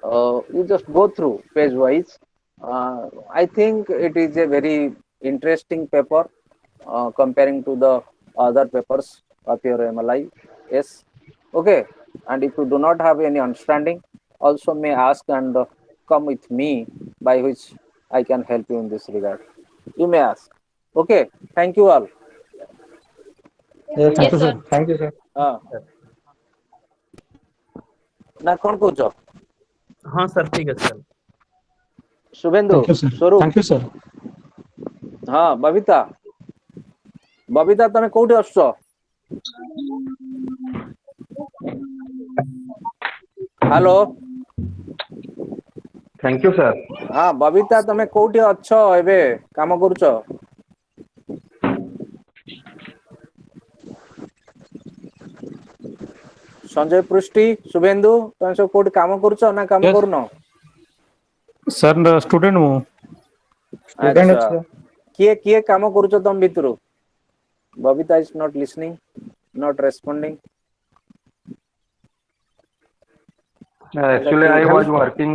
A: You just go through page wise. I think it is a very interesting paper comparing to the other papers of your MLI. Yes, okay. And if you do not have any understanding, also may ask and come with me by which I can help you in this regard. You may ask. Okay. Thank you all.
D: Yes,
E: Yes, sir.
D: thank you, sir.
A: Uh, ନା କଣ କହୁଛ?
B: ହଁ sir ଠିକ ଅଛି sir.
A: Shubhendu
D: Thank you, sir.
A: स्वरूप
D: Thank you, sir.
A: हाँ बबिता बबिता तमे कोठी आछो? Hello
F: Thank you, sir.
A: हाँ बबिता तमे कोठी अछो एबे काम करूछो? संजय पृष्टि शुभेंदु तमे सब कोठी काम करूछो ना काम
D: Yes.
A: करूनो?
G: सर स्टूडेंट मु
D: Student
A: अच्छा
D: ଅଛି, sir.
A: किए किए काम करूछो तम भितरु? Babita is not listening, not responding.
F: Actually, I was working,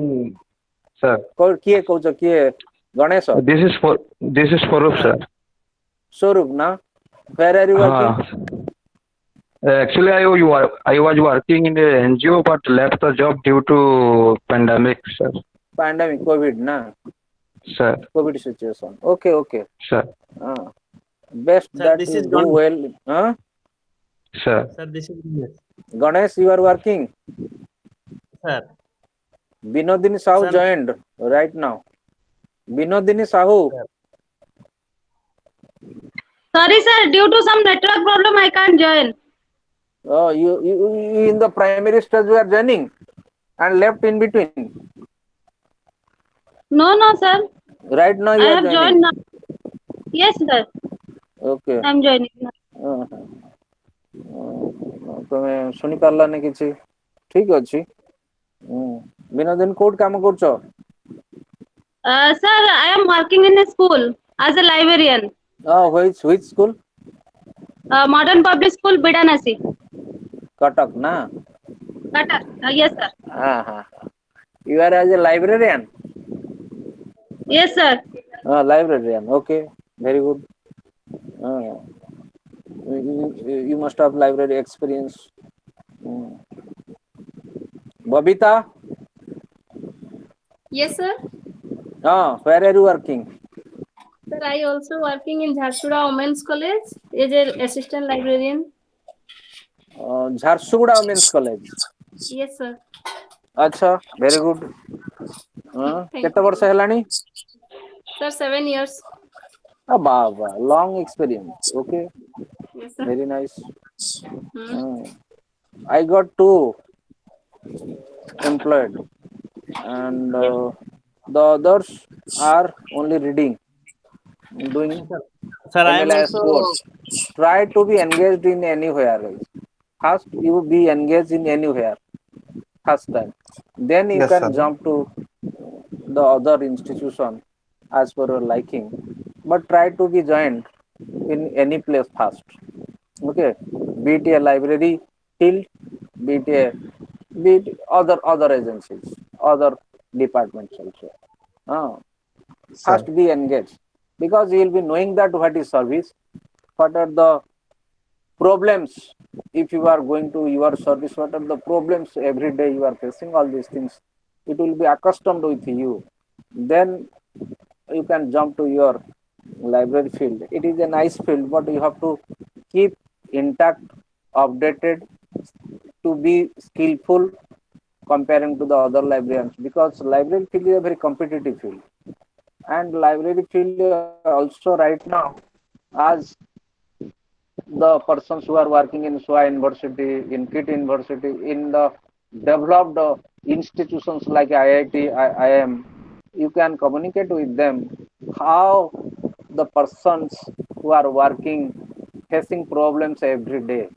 F: sir.
A: किए कहूछो किए Ganesh
F: This is Farouk, sir.
A: Swaroop ना where are you working?
F: Actually, I was working in a NGO but left the job due to pandemic, sir.
A: Pandemic Covid ना
F: Sir,
A: Covid situation. Okay okay
F: sir,
A: best
B: Sir,
A: that
B: this
A: you
B: is
A: do
B: Ganesh.
A: Well. हाँ
F: sir.
B: Sir, this is Ganesh.
A: Ganesh you are working.
B: Sir.
A: Vinodini Sahu
B: Sir.
A: joined right now. Vinodini Sahu.
H: Sorry, sir. Due to some network problem, I can't join.
A: Oh, you in the primary stage you are joining and left in between.
H: No, no, sir.
A: Right now you
H: I
A: are
H: have
A: joining.
H: joined now. Yes, sir.
A: Okay.
H: I'm joining now.
A: ତମେ ଶୁଣି ପାରିଲାନି କିଛି? ଠିକ ଅଛି. ବିନୋଦିନ କୋଉଠି କାମ କରୁଛ?
H: Sir, I am working in a school as a librarian.
A: which school?
H: Modern Public School, Bidanasi.
A: Cuttack ना?
H: Tata. Yes, sir.
A: हाँ. You are as a librarian?
H: Yes, sir.
A: Librarian. Okay. Very good. You must have library experience. Babita?
E: Yes, sir.
A: Where are you working?
E: Sir, I also working in Jharsuguda Women's College as a assistant librarian.
A: Jharsuguda women's college.
E: Yes, sir.
A: अच्छा very good.
E: Thank
A: केते वर्ष
E: you.
A: हेलानी?
E: Sir, 7 years.
A: बाबा long experience. Okay
E: Yes, sir.
A: Very nice.
E: Hmm.
A: I got two employed and
E: Yes.
A: the others are only reading, doing
B: Sir, I am
A: MLIS
B: also.
A: course. Try to be engaged in anywhere, guys. First, you be engaged in anywhere first time. Then you
F: Yes,
A: can
F: sir.
A: jump to the other institution as per your liking. But try to be joined in any place first. Okay, be it a library field, be it a be it other agencies, other departments also.
F: Sir.
A: First be engaged because you will be knowing that what is service. what are the problems if you are going to your service, what are the problems every day you are facing, all these things it will be accustomed with you. Then you can jump to your library field. It is a nice field, but you have to keep intact, updated, to be skillful comparing to the other librarians, because library field is a very competitive field. And library field also right now, as the persons who are working in SWA University, in KIT University, in the developed institutions like IIT, IIM, you can communicate with them how the persons who are working, facing problems every day,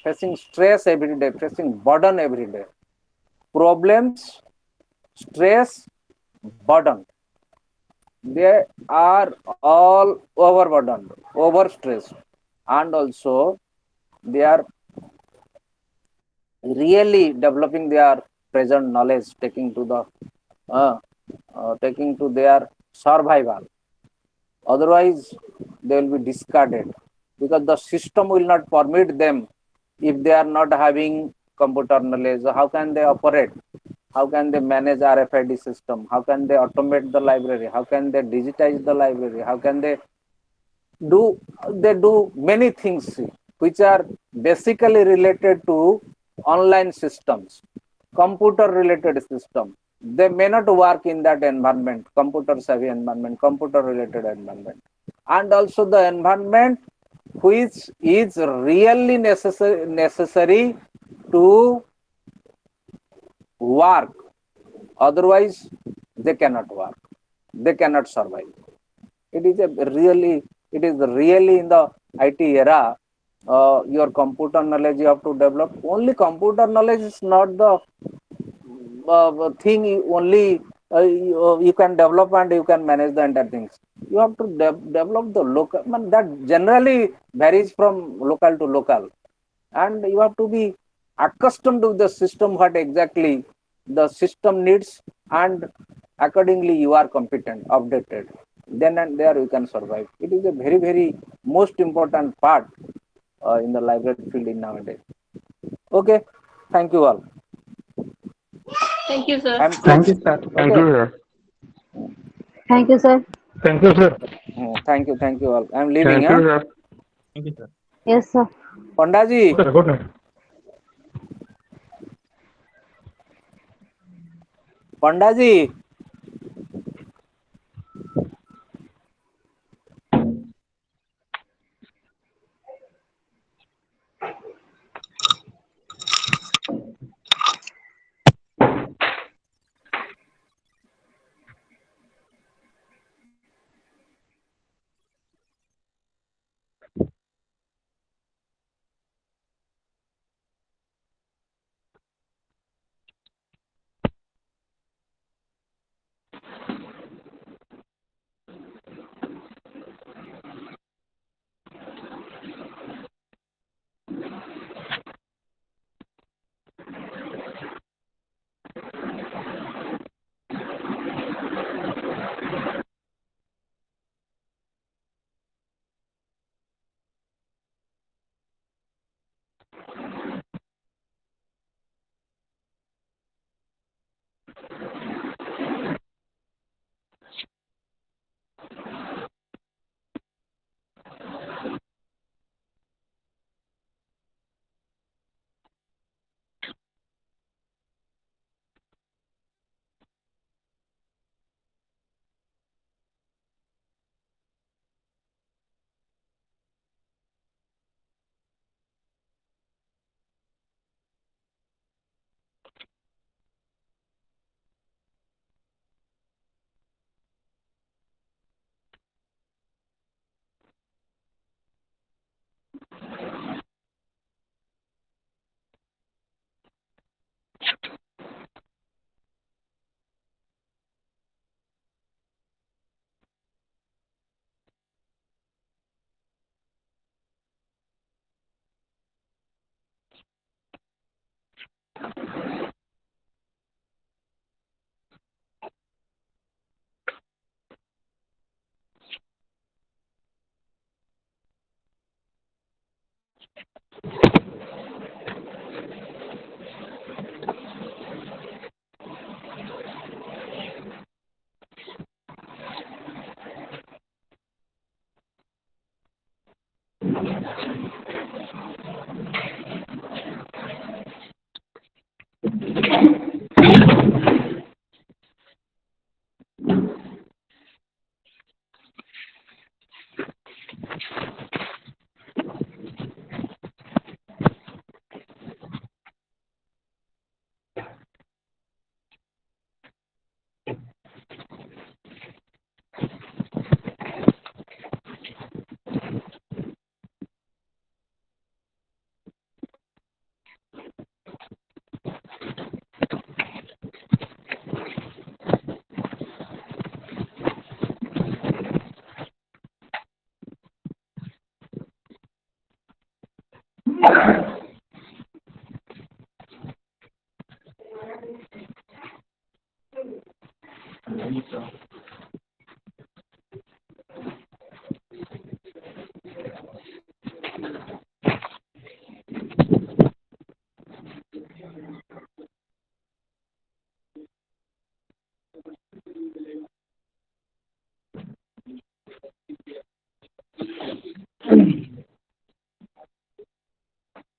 A: facing stress every day, facing burden every day. Problems, stress, burden. They are all overburdened, overstressed, and also they are really developing their present knowledge, uh, taking to their survival. Otherwise, they will be discarded, because the system will not permit them. If they are not having computer knowledge, how can they operate? How can they manage RFID system? How can they automate the library? How can they digitize the library? How can do they do many things which are basically related to online systems, computer related system. They may not work in that environment, computer savvy environment, computer related environment. And also the environment which is really necessary to work. Otherwise they cannot work, they cannot survive. It is a really, it is really in the IT era, your computer knowledge you have to develop. Only computer knowledge is not the thing only you can develop and you can manage the entire things. You have to develop the local, that generally varies from local to local, and you have to be accustomed to the system, what exactly the system needs, and accordingly you are competent, updated. Then and there you can survive. It is a very, very most important part in the library field in nowadays. Okay, thank you all.
E: Thank you, sir.
A: I'm
D: Thank you,
A: closed.
D: sir.
F: Thank
A: Okay.
F: you, sir.
H: Thank you, sir.
G: Thank you, sir.
A: Thank you all. I'm leaving.
F: Thank
A: Huh?
F: you, sir.
B: Thank you, sir.
H: Yes, sir.
A: Pandaji,
G: Okay, good night.
A: Pandaji.
C: sir.